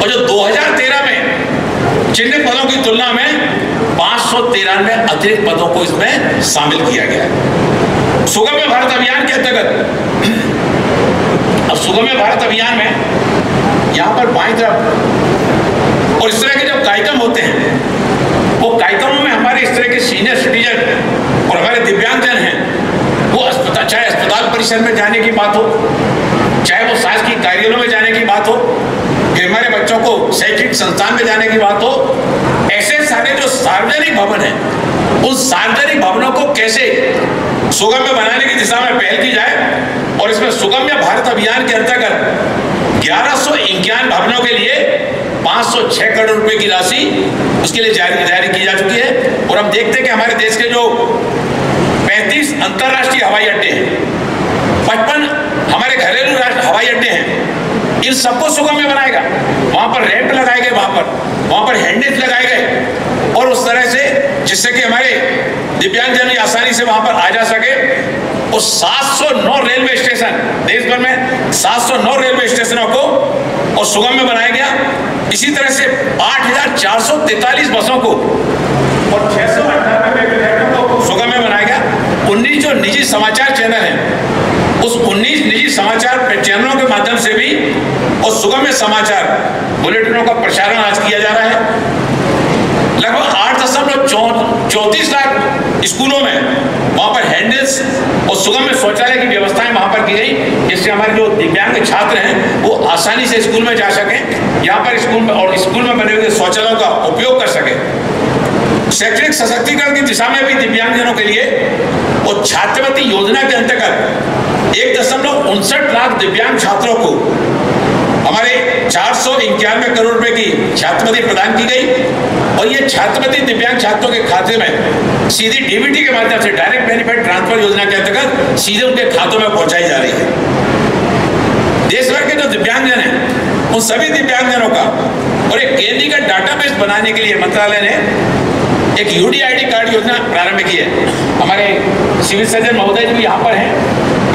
और जो 2013 में चिन्हित पदों की तुलना में 500 293 अतिरिक्त पदों को इसमें शामिल किया गया है। सुगम्य भारत अभियान के अंतर्गत, अब सुगम्य भारत अभियान में यहाँ पर बाईं तरफ और इस तरह के जब कार्यक्रम होते हैं, वो कार्यक्रमों में हमारे इस तरह के सीनियर सिटीजन और हमारे दिव्यांगजन हैं, वो अस्पताल, चाहे अस्पताल परिसर में जाने की बात हो, चाहे वो शासकीय कार्यालयों में जाने की बात हो, फिर हमारे बच्चों को शैक्षिक संस्थान में जाने की बात हो, ऐसे सारे जो सार्वजनिक भवन हैं, उन सार्वजनिक भवनों को कैसे सुगम्य बनाने की दिशा में पहल की जाए। और इसमें सुगम्य भारत अभियान के अंतर्गत 1151 भवनों के लिए 506 करोड़ रुपए की राशि उसके लिए जारी की जा चुकी है। और हम देखते हैं कि हमारे देश के जो 35 अंतर्राष्ट्रीय हवाई अड्डे हैं, 55 हमारे घरेलू हवाई अड्डे हैं, इन सबको सुगम्य बनाएगा। वहां पर रैंप लगाए गए, वहां पर हैंडल्स लगाए गए, और उस तरह से जिससे कि हमारे दिव्यांगजन आसानी से वहां पर आ जा सके। और 709 रेलवे स्टेशन, देश भर में 709 रेलवे स्टेशनों को और सुगम्य बनाया गया। इसी तरह से 8,443 बसों को और 698 को सुगम्य बनाया गया। 19 जो निजी समाचार चैनल हैं, उस 19 निजी समाचार चैनलों के माध्यम से भी और सुगम्य समाचार बुलेटिनों का प्रसारण आज किया जा रहा है। लगभग 8.34 लाख स्कूलों में वहां पर हैंडल्स और सुगम्य शौचालय की व्यवस्थाएं वहां पर की गई, जिससे हमारे जो दिव्यांग छात्र हैं वो आसानी से स्कूल में जा सकें, यहाँ पर स्कूल में और स्कूल में बने हुए शौचालयों का उपयोग कर सकें। शैक्षणिक सशक्तिकरण की दिशा में भी दिव्यांगजनों के लिए और छात्रवृत्ति योजना के अंतर्गत 1.59 लाख दिव्यांग छात्रों को हमारे 491 करोड़ रुपए की छात्रवृत्ति प्रदान की गई। और ये छात्रवृत्ति दिव्यांग छात्रों के खाते में सीधी डीबीटी के माध्यम से, डायरेक्ट बेनिफिट ट्रांसफर योजना के अंतर्गत सीधे उनके खातों में पहुंचाई जा रही है। देश भर के जो दिव्यांगजन हैं, उन सभी दिव्यांगजनों का और एक केंद्रीय का डाटाबेस बनाने के लिए मंत्रालय ने एक यूडीआईडी कार्ड योजना प्रारंभ की है। हमारे सिविल सर्जन महोदय जी यहाँ पर हैं,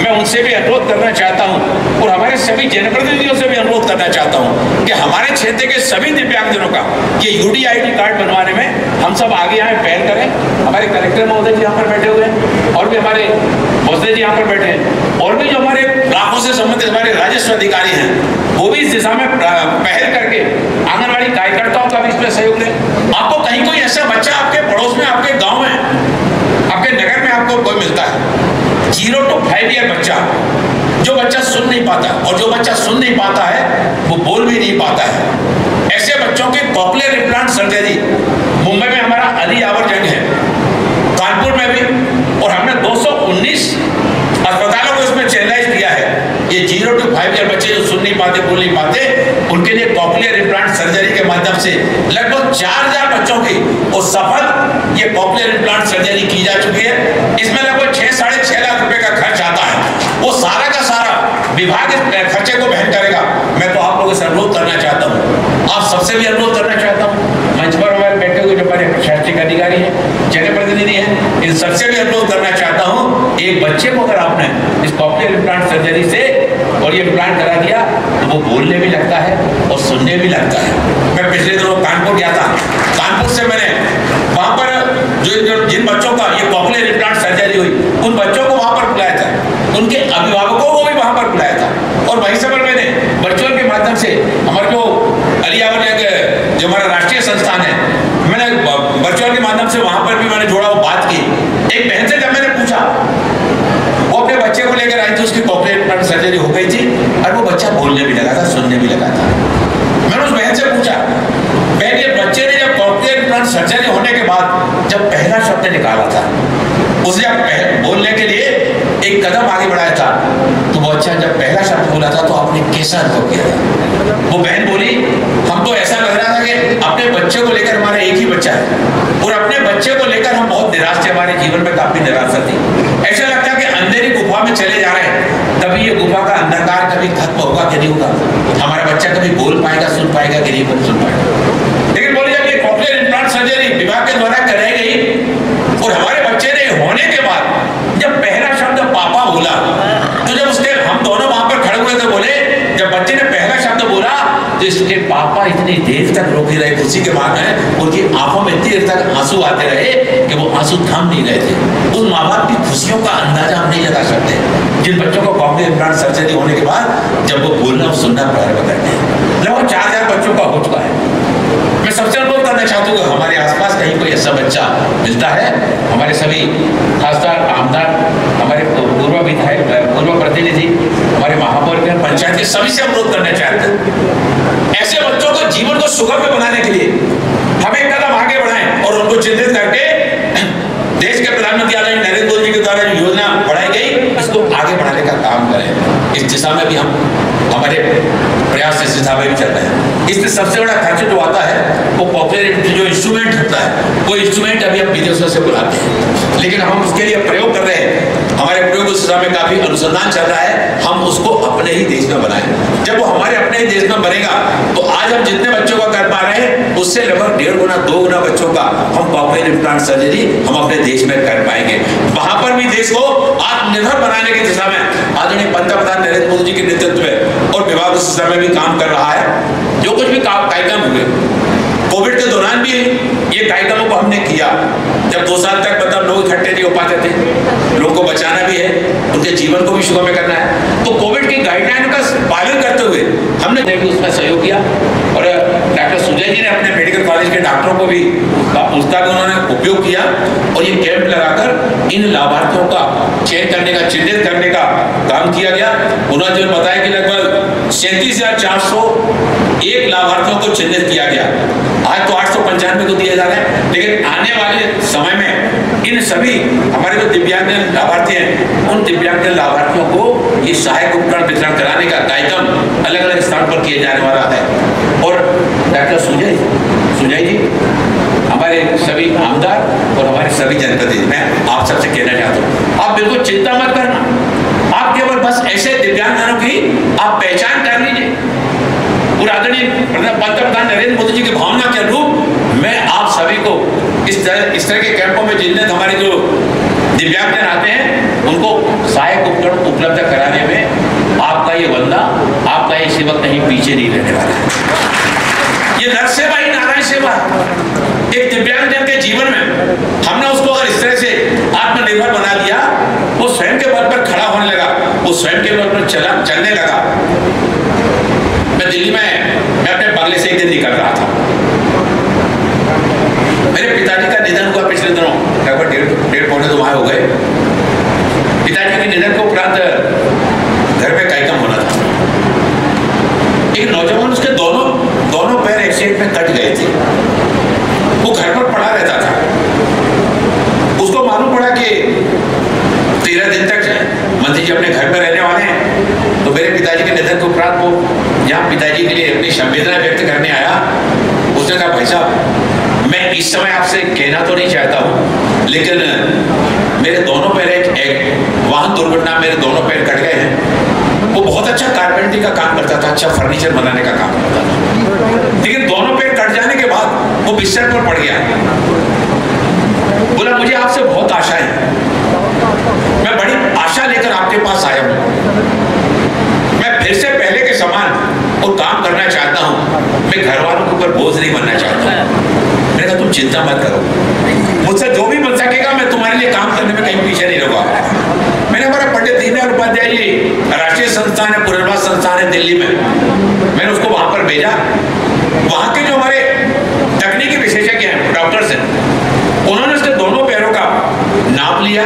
मैं उनसे भी अनुरोध करना चाहता हूं और हमारे सभी जनप्रतिनिधियों से भी अनुरोध करना चाहता हूं कि हमारे क्षेत्र के सभी दिव्यांगजनों का ये यूडीआईडी कार्ड बनवाने में हम सब आगे आए, पहल करें। हमारे कलेक्टर महोदय जी यहाँ पर बैठे हुए हैं और भी हमारे महोदय जी यहाँ पर बैठे हैं, और भी जो हमारे ब्लॉकों से संबंधित हमारे राजस्व अधिकारी हैं, वो भी इस दिशा में पहल करके आंगनबाड़ी कार्यकर्ताओं का भी इसमें सहयोग लें। आपको कहीं कोई ऐसा बच्चा आपके पड़ोस में, आपके गाँव में, आपके नगर में आपको कोई मिलता है 0 to 5 ईयर बच्चा, जो बच्चा सुन नहीं पाता, और जो बच्चा सुन नहीं पाता है वो बोल भी नहीं पाता है, ऐसे बच्चों के कॉक्लियर इम्प्लांट सर्जरी मुंबई में हमारा अली यावर जंग है, कानपुर में भी, और हमने 219 अस्पतालों को इसमें चैनलाइज किया है। ये 0 to 5 ईयर बच्चे जो सुन नहीं पाते, बोल नहीं पाते, उनके लिए कॉक्लियर इम्प्लांट सर्जरी के माध्यम से लगभग 4000 बच्चों की और सफल ये कॉक्लियर इम्प्लांट सर्जरी की जा चुकी है। इसमें लगभग 6-6.5 लाख रुपए का खर्च आता है। वो सारा का सारा विभाग इस खर्चे को वहन करेगा। मैं तो आप लोगों से अनुरोध करना चाहता हूँ, आप सबसे भी अनुरोध करना चाहता हूँ, मंच पर हमारे बैठे हुए जो हमारे प्रशासनिक अधिकारी हैं, जनप्रतिनिधि हैं, इन सबसे भी अनुरोध करना चाहता हूँ, एक बच्चे को अगर आपने इस कॉक्लियर इम्प्लांट सर्जरी से और ये इम्प्लांट करा दिया तो वो बोलने भी लगता है और सुनने भी लगता है। मैं पिछले दिनों कानपुर गया था, कानपुर से मैंने वहाँ पर जिन बच्चों का ये कॉक्लियर इम्प्लांट सर्जरी हुई, उन बच्चों को वहाँ पर बुलाया था, उनके अभिभावकों को भी वहाँ पर बुलाया था, और वहीं से पर मैंने वर्चुअल के माध्यम से हमारे जो अली यावर जंग जो हमारा राष्ट्रीय संस्थान है, मैंने वर्चुअल के माध्यम से वहाँ पर भी मैंने जोड़ा, वो बात की। एक बहन से जब मैंने पूछा, वो अपने बच्चे को लेकर आई थी, उसकी कॉक्लियर इम्प्लांट सर्जरी हो गई थी और वो बच्चा बोलने भी लगा था, सुनने भी लगा था। मैंने उस बहन से पूछा, बहन ये बच्चे ने जब कॉक्लियर इम्प्लांट सर्जरी होने के बाद जब पहला शब्द निकाला था, उसे जब बोलने के लिए एक कदम आगे बढ़ाया था, तो वो बच्चा जब पहला शब्द बोला था तो आपने कैसा अनुभव किया था? वो बहन बोली, हम तो ऐसा लग रहा था कि अपने बच्चे को लेकर, हमारा एक ही बच्चा है और अपने बच्चे को लेकर हम बहुत निराश थे, हमारे जीवन में काफी निराशा थी। ऐसा लगता है कि अंधेरी गुफा में चले जा रहे हैं, कभी ये गुफा का अंधकार कभी खत्म होगा कि नहीं होगा, हमारा बच्चा कभी बोल पाएगा, सुन पाएगा कि नहीं सुन पाएगा। लेकिन बोली जब ये कॉक्लियर इम्प्लांट सर्जरी विभाग के द्वारा कराई गई और हमारे बच्चे ने होने के बाद जब पहला शब्द पापा बोला, तो जब उसके हम दोनों वहां पर खड़े हुए थे, बोले जब बच्चे ने पहला शब्द बोला तो इसके पापा इतनी देर तक रोके रहे कुर्सी के बाद में, उनकी आंखों में देर तक आंसू आते रहे कि वो आंसू थम नहीं रहे थे। उस माँ बाप की खुशियों का अंदाजा हम नहीं लगा सकते, जिन बच्चों को कॉम्प्लेक्स इम्प्लांट सर्जरी होने के बाद जब वो बोलना और सुनना प्रारंभ करते हैं। लगभग 4000 बच्चों का हो चुका है। मैं सबसे अनुरोध करना चाहता हूँ कि हमारे आसपास कहीं कोई ऐसा बच्चा मिलता है, हमारे सभी खासदार, आमदार, हमारे पूर्व विधायक, पूर्व प्रतिनिधि, हमारे महापौर, पंचायत के सभी से अनुरोध करना चाहते हैं, ऐसे बच्चों को जीवन को सुगम्य बनाने के लिए हम एक कदम आगे बढ़ाएं और उनको चिन्हित करके देश के प्रधानमंत्री आदरणीय नरेंद्र मोदी जी के द्वारा जो योजना बढ़ाई गई, इसको आगे बढ़ाने का काम करें। इस दिशा में भी हम हमारे प्रयास इस दिशा में भी चल रहे हैं। इसमें सबसे बड़ा खर्च जो आता है वो पॉपुलर जो इंस्ट्रूमेंट होता है, वो इंस्ट्रूमेंट अभी हम विदेशों से बुलाते हैं, लेकिन हम उसके लिए प्रयोग कर रहे हैं। हमारे प्रयोग उस दिशा में काफी अनुसंधान चल रहा है, हम उसको अपने ही देश में बनाएं। जब वो हमारे अपने ही देश में बनेगा तो आज हम जितने बच्चों का कर पा रहे हैं उससे लगभग 1.5 गुना 2 गुना बच्चों का हम पॉपुलर इम्प्लांट सर्जरी हम अपने देश में कर पाएंगे। वहां पर भी देश को आत्मनिर्भर बनाने की दिशा में आदरणीय पंतप्रधान नरेंद्र मोदी जी के नेतृत्व में और विभाग उस दिशा में भी काम कर रहा है। जो कुछ भी कार्यक्रम हुए कोविड के दौरान भी ये कार्यक्रमों को हमने किया, जब 2 साल तक मतलब लोग इकट्ठे नहीं हो पाते थे, लोगों को बचाना भी है, उनके जीवन को भी सुगम्य करना है, तो कोविड की गाइडलाइन का पालन करते हुए हमने भी उसमें सहयोग किया। और डॉक्टर सुजय जी ने अपने मेडिकल कॉलेज के डॉक्टरों को भी उसका भी उन्होंने उपयोग किया और ये कैंप लगाकर इन लाभार्थियों का चयन करने का, चिन्हित करने का काम किया गया। उन्होंने जो बताया कि लगभग 37,401 लाभार्थियों को चिन्हित किया गया। आज तो 895 को दिए जा रहे हैं, लेकिन आने वाले समय में इन सभी हमारे जो दिव्यांग लाभार्थी हैं, उन दिव्यांग लाभार्थियों को ये सहायक उपकरण वितरण कराने का कार्यक्रम अलग अलग स्थान पर किए जाने वाला है। और डॉक्टर सुजय जी, हमारे सभी आमदार और हमारे सभी जनप्रतिनिधि, मैं आप सबसे कहना चाहता हूँ, आप बिल्कुल चिंता मत करना, आप केवल बस ऐसे दिव्यांगजनों की आप पहचान कर लीजिए। और आदरणीय पंतप्रधान नरेंद्र मोदी जी की भावना के अनुरूप मैं आप सभी को इस तरह के कैंपों में जिनने हमारे जो दिव्यांगजन आते हैं उनको सहायक उपकरण उपलब्ध कराने में आपका ये बंदा, आपका ये सेवक कहीं पीछे नहीं रहने वाला है। ये नर सेवा ही नारायण सेवा। एक दिव्यांगजन के जीवन में हमने उसको अगर इस तरह से आत्मनिर्भर बना दिया, वो स्वयं के बल पर खड़ा होने लगा, वो स्वयं के बल पर चलने लगा। मैं दिल्ली में मैं अपने बंगले से एक दिन निकल रहा था, मेरे पिताजी का निधन हुआ पिछले दिनों, लगभग 1.5-1.25 माह हो गए। पिताजी के निधन को उपरांत घर पे कार्यक्रम होना था। एक नौजवान, उसके दोनों पैर एक्सीडेंट में कट गए थे, वो घर पर पड़ा रहता था। उसको मालूम पड़ा कि 13 दिन तक मंत्री जी अपने घर पर रहने वाले हैं, तो मेरे पिताजी के निधन के उपरांत वो जहाँ पिताजी के लिए अपनी संवेदना व्यक्त करने आया, उसने कहा भाई साहब मैं इस समय आपसे कहना तो नहीं चाहता हूँ, लेकिन मेरे दोनों पैर एक वाहन दुर्घटना मेरे दोनों पैर कट गए हैं। वो बहुत अच्छा कारपेंटरी का काम करता था, अच्छा फर्नीचर बनाने का काम करता था, लेकिन दोनों पैर कट जाने के बाद वो बिस्तर पर पड़ गया। बोला मुझे आपसे बहुत आशा है, मैं बड़ी आशा लेकर आपके पास आया हूँ, मैं फिर से पहले के समान और काम करना चाहता हूँ, मैं घर वालों के ऊपर बोझ नहीं बनना चाहता। मैंने कहा तुम चिंता मत करो, मुझसे जो भी बन सकेगा मैं तुम्हारे लिए काम करने में कहीं पीछे नहीं रहूंगा। मैंने हमारा पंडित दीनदयाल उपाध्याय जी राष्ट्रीय संस्थान है, पुनर्वास संस्थान है दिल्ली में, मैंने उसको वहां पर भेजा। वहां के जो हमारे तकनीकी विशेषज्ञ हैं, डॉक्टर्स हैं, उन्होंने उसके दोनों पैरों का नाप लिया,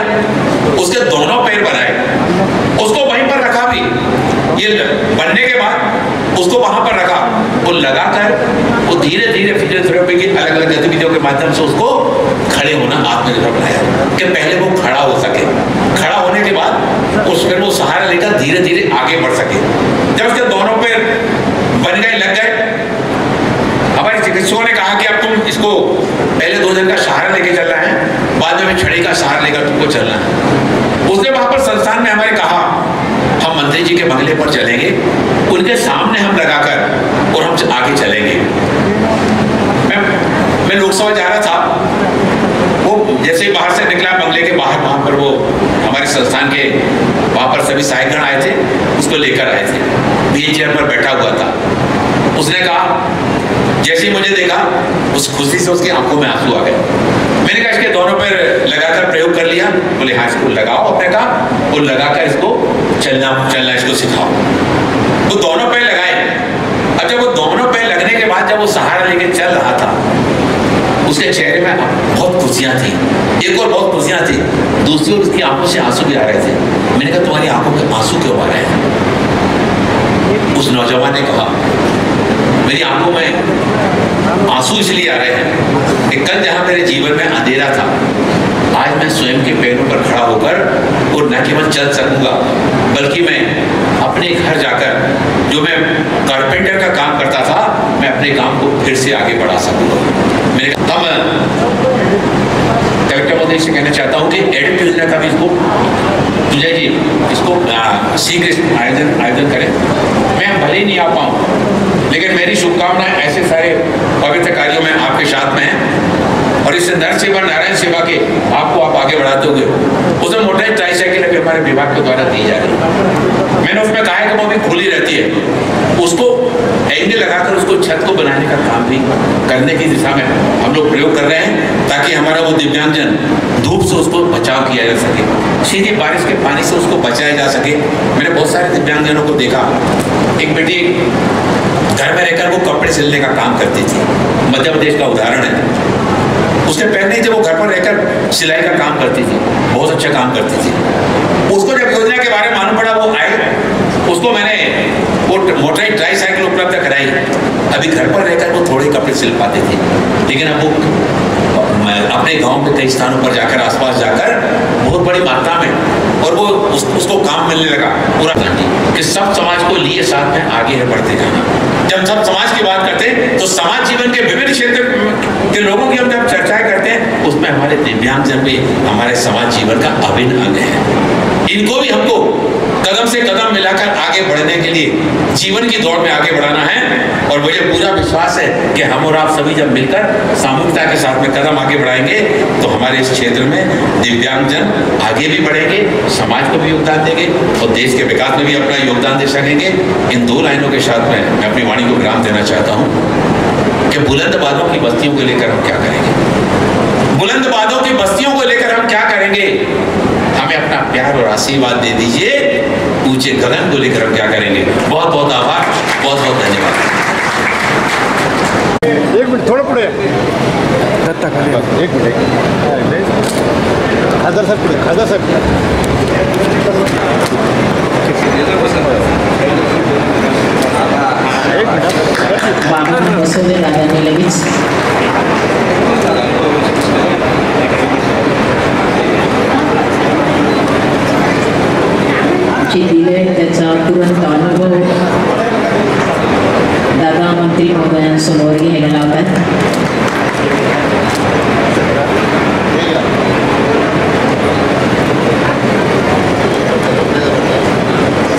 उसके दोनों पैर बनाए, उसको वहीं पर रखा भी। ये बनने के बाद उसको वहां पर रखा, वो लगाकर वो धीरे धीरे फिजियोथेरेपी की अलग अलग गतिविधियों के माध्यम से उसको खड़े होना आत्मनिर्भर बनाया कि पहले वो खड़ा हो सके। खड़ा होने के बाद फिर वो सहारा लेकर धीरे धीरे आगे बढ़ सके। जब उसके दोनों पैर बन गए, लग गए, हमारे चिकित्सकों ने कहा कि अब तुम इसको पहले 2 दिन का सहारा लेके चलना है, बाद में छड़ी का सहारा लेकर तुमको चलना है। उसने वहां पर संस्थान में हमारे कहा हम मंत्री जी के बंगले पर चलेंगे, उनके सामने हम लगाकर और हम आगे चलेंगे। मैं लोकसभा जा रहा था, वो जैसे ही बाहर से निकला बंगले के बाहर, वहां पर वो हमारे संस्थान के वहां पर सभी सहायकगण आए थे, उसको लेकर आए थे, व्हील चेयर पर बैठा हुआ था। उसने कहा, जैसे ही मुझे देखा उस खुशी से उसकी आंखों में आंसू आ गए। मैंने कहा इसके दोनों पैर लगाकर प्रयोग कर लिया। बोले हाँ, इसको लगाओ। अपने कहा वो लगाकर इसको चलना इसको सिखाओ। वो दोनों पैर लगाए। अब जब वो दोनों पैर लगने के बाद जब वो सहारा लेके चल रहा था, उसके चेहरे में बहुत खुशियां थी। एक और बहुत खुशियां थी, दूसरी ओर उसकी आंखों से आंसू भी आ रहे थे। मैंने कहा तुम्हारी आंखों में आंसू क्यों आ रहे हैं? उस नौजवान ने कहा मेरी आंखों में आंसू इसलिए आ रहे हैं कि कल जहां मेरे जीवन में अंधेरा था, आज मैं स्वयं के पैरों पर खड़ा होकर और न केवल चल सकूंगा, बल्कि मैं अपने घर जाकर जो मैं कारपेंटर का काम करता था, मैं अपने काम को फिर से आगे बढ़ा सकूंगा। मेरे कलेक्टर महोदय से कहना चाहता हूँ कि एडिट योजना का भी इसको तुझे जी इसको शीघ्र आयोजन करें। मैं भले ही नहीं आ पाऊँ, लेकिन मेरी शुभकामनाएं ऐसे सारे पवित्र कार्यों में आपके साथ में हैं और इस नर सेवा नारायण सेवा के आपको आप आगे बढ़ाते होंगे। उसमें मोटर ट्राईसाइकिल अभी हमारे विभाग के द्वारा दी जा रही है। मैंने उसमें कहा है कि वो अभी खुली रहती है, उसको एंगल लगाकर उसको छत को बनाने का काम भी करने की दिशा में हम लोग प्रयोग कर रहे हैं, ताकि हमारा वो दिव्यांगजन धूप से उसको बचाव किया जा सके, सीधी बारिश के पानी से उसको बचाया जा सके। मैंने बहुत सारे दिव्यांगजनों को देखा, एक बेटी घर में रहकर वो कपड़े सिलने का काम करती थी, मध्य प्रदेश का उदाहरण है। उसके पहले जब वो घर पर रहकर सिलाई का काम करती थी, बहुत अच्छा काम करती थी। उसको जब योजना के बारे में मालूम पड़ा, वो आई, उसको मैंने वो मोटराइज ट्राईसाइकिल उपलब्ध कराई। अभी घर पर रहकर वो थोड़े कपड़े सिल पाते थे, लेकिन अब वो अपने गांव के कई स्थानों पर जाकर, आसपास जाकर बहुत बड़ी मात्रा में, और वो उसको काम मिलने लगा पूरा कि सब समाज को लिए साथ में आगे बढ़ते जाना। जब सब समाज की बात करते हैं तो समाज जीवन के विभिन्न क्षेत्र के लोगों की हम जब चर्चाएं करते हैं, उसमें हमारे दिव्यांगजन भी हमारे समाज जीवन का अभिन्न अंग है। इनको भी हमको कदम से कदम मिलाकर आगे बढ़ने के लिए जीवन की दौड़ में आगे बढ़ाना है। और मुझे पूरा विश्वास है कि हम और आप सभी जब मिलकर सामूहिकता के साथ में कदम आगे बढ़ाएंगे तो हमारे इस क्षेत्र में दिव्यांगजन आगे भी बढ़ेंगे, समाज को भी योगदान देंगे और देश के विकास में भी अपना योगदान दे सकेंगे। इन दो लाइनों के साथ में मैं अपनी वाणी को विराम देना चाहता हूँ कि बुलंद बादों की बस्तियों को लेकर हम क्या करेंगे, बुलंद बादों की बस्तियों को लेकर हम क्या करेंगे। हमें अपना प्यार और आशीर्वाद दे दीजिए। ऊंचे गगन को लेकर हम क्या करेंगे। बहुत बहुत आभार, बहुत बहुत धन्यवाद। एक मिनट थोड़ा पुढे एक मिनिट खासदार साहेब पुढे खासदार साहेब एक मिनिट वामन बसवले दादांनी लगेच जे दिले त्याचा तुरंत अनुभव दादा मंत्री महोदयांसमोर घ्यायला लावतात।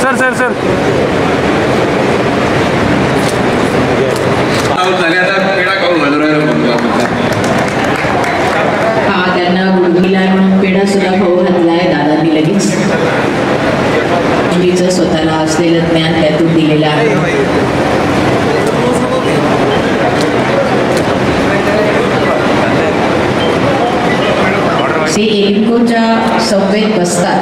सर सर सर हा त्यांना गुडघीला म्हणून पेढा सुद्धा खाऊ घातलाय दादांनी लगेच। मुलीचं स्वतःला असलेलं ज्ञान त्यातून दिलेलं आहे। ते एलिम्कोच्या संवेद बसतात,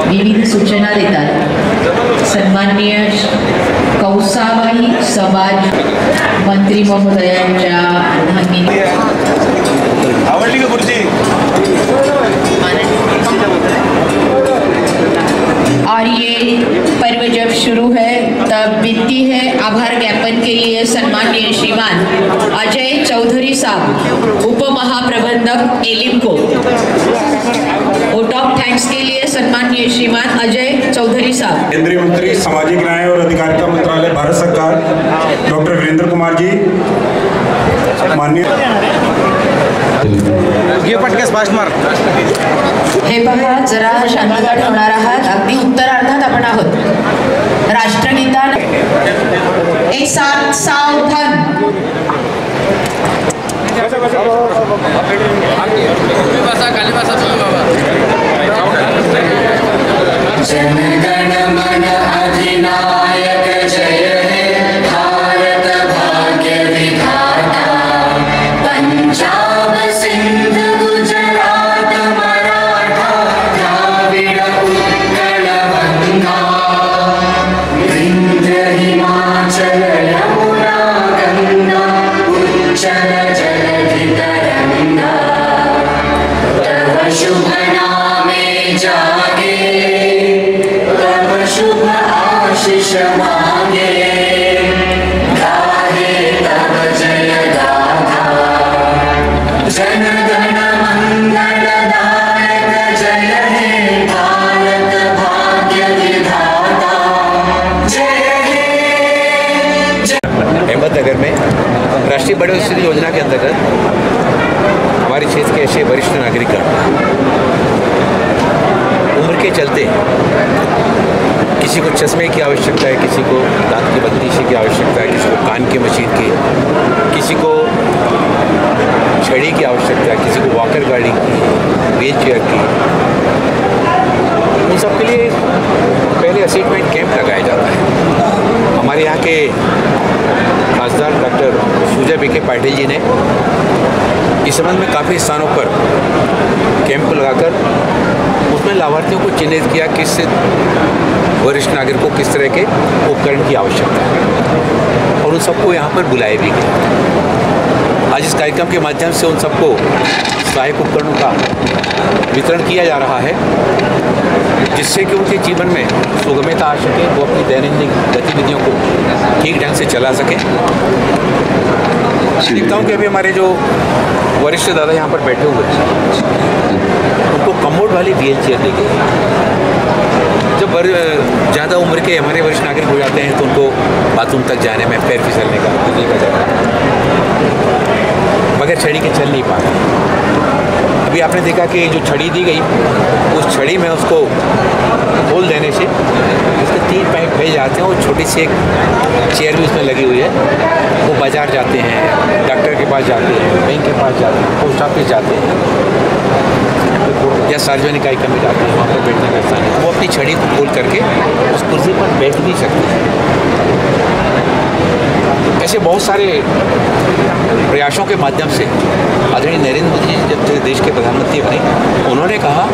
विविध सूचना देतात। सन्माननीय कौसाबाई समाज मंत्री महोदयांच्या अर्धांगिनी आवडली का खुर्ची? और ये पर्व जब शुरू है तब विनती है आभार ज्ञापन के लिए सन्माननीय श्रीमान अजय चौधरी साहब उप महाप्रबंधक एलिम्को। वोट ऑफ थैंक्स के लिए सन्माननीय श्रीमान अजय चौधरी साहब। केंद्रीय मंत्री सामाजिक न्याय और अधिकारिता मंत्रालय भारत सरकार डॉक्टर वीरेंद्र कुमार जी, माननीय पटकेस फास्ट मार। हे बघा, जरा शांतता ठेवणार आहात। अगदी उत्तरार्धात आपण आहोत। राष्ट्रगीता एक साथ सावधान। जनगण मन अधिनायक जय हे। अहमदनगर में राष्ट्रीय बढ़ोतरी योजना के अंतर्गत हमारे क्षेत्र के ऐसे वरिष्ठ नागरिक उम्र के चलते किसी को चश्मे की आवश्यकता है, किसी को दांत की बत्तीसी की आवश्यकता है, किसी को कान की मशीन की, किसी को छड़ी की आवश्यकता है, किसी को वॉकर गाड़ी की, व्हील चेयर की, उन सब के लिए पहले असेसमेंट कैंप लगाया जाता है। हमारे यहाँ के खासदार डॉक्टर सुजय विखे पाटिल जी ने इस संबंध में काफ़ी स्थानों पर कैंप लगाकर उसमें लाभार्थियों को चिन्हित किया किस वरिष्ठ नागरिक को किस तरह के उपकरण की आवश्यकता है और उन सबको यहाँ पर बुलाए भी गए। आज इस कार्यक्रम के माध्यम से उन सबको सहायक उपकरणों का वितरण किया जा रहा है, जिससे कि उनके जीवन में सुगमता आ सके, वो अपनी दैनंदिन गतिविधियों को ठीक ढंग से चला सकें। देखता हूँ कि अभी हमारे जो वरिष्ठ दादा यहाँ पर बैठे हुए हैं उनको कमोड वाली व्हील चेयर दी गई। जब ज़्यादा उम्र के हमारे वरिष्ठ नागरिक हो जाते हैं तो उनको बाथरूम तक जाने में पैर फिसलने का तकलीफ आ जाता है, बगैर छड़ी के चल नहीं पाता। अभी आपने देखा कि जो छड़ी दी गई उस छड़ी में उसको खोल देने से उसके 3 पाइप भेज जाते हैं और छोटी सी एक चेयर भी उसमें लगी हुई है। वो बाज़ार जाते हैं, डॉक्टर के पास जाते हैं, बैंक के पास जाते हैं, पोस्ट ऑफिस जाते हैं या सार्वजनिक कार्यक्रम में जाते हैं, वहाँ पर बैठने का स्थान है। वो अपनी छड़ी को खोल करके उस कुर्सी पर बैठ भी सकते हैं। ऐसे बहुत सारे प्रयासों के माध्यम से आदरणीय नरेंद्र मोदी जी जब देश के प्रधानमंत्री बने, उन्होंने कहा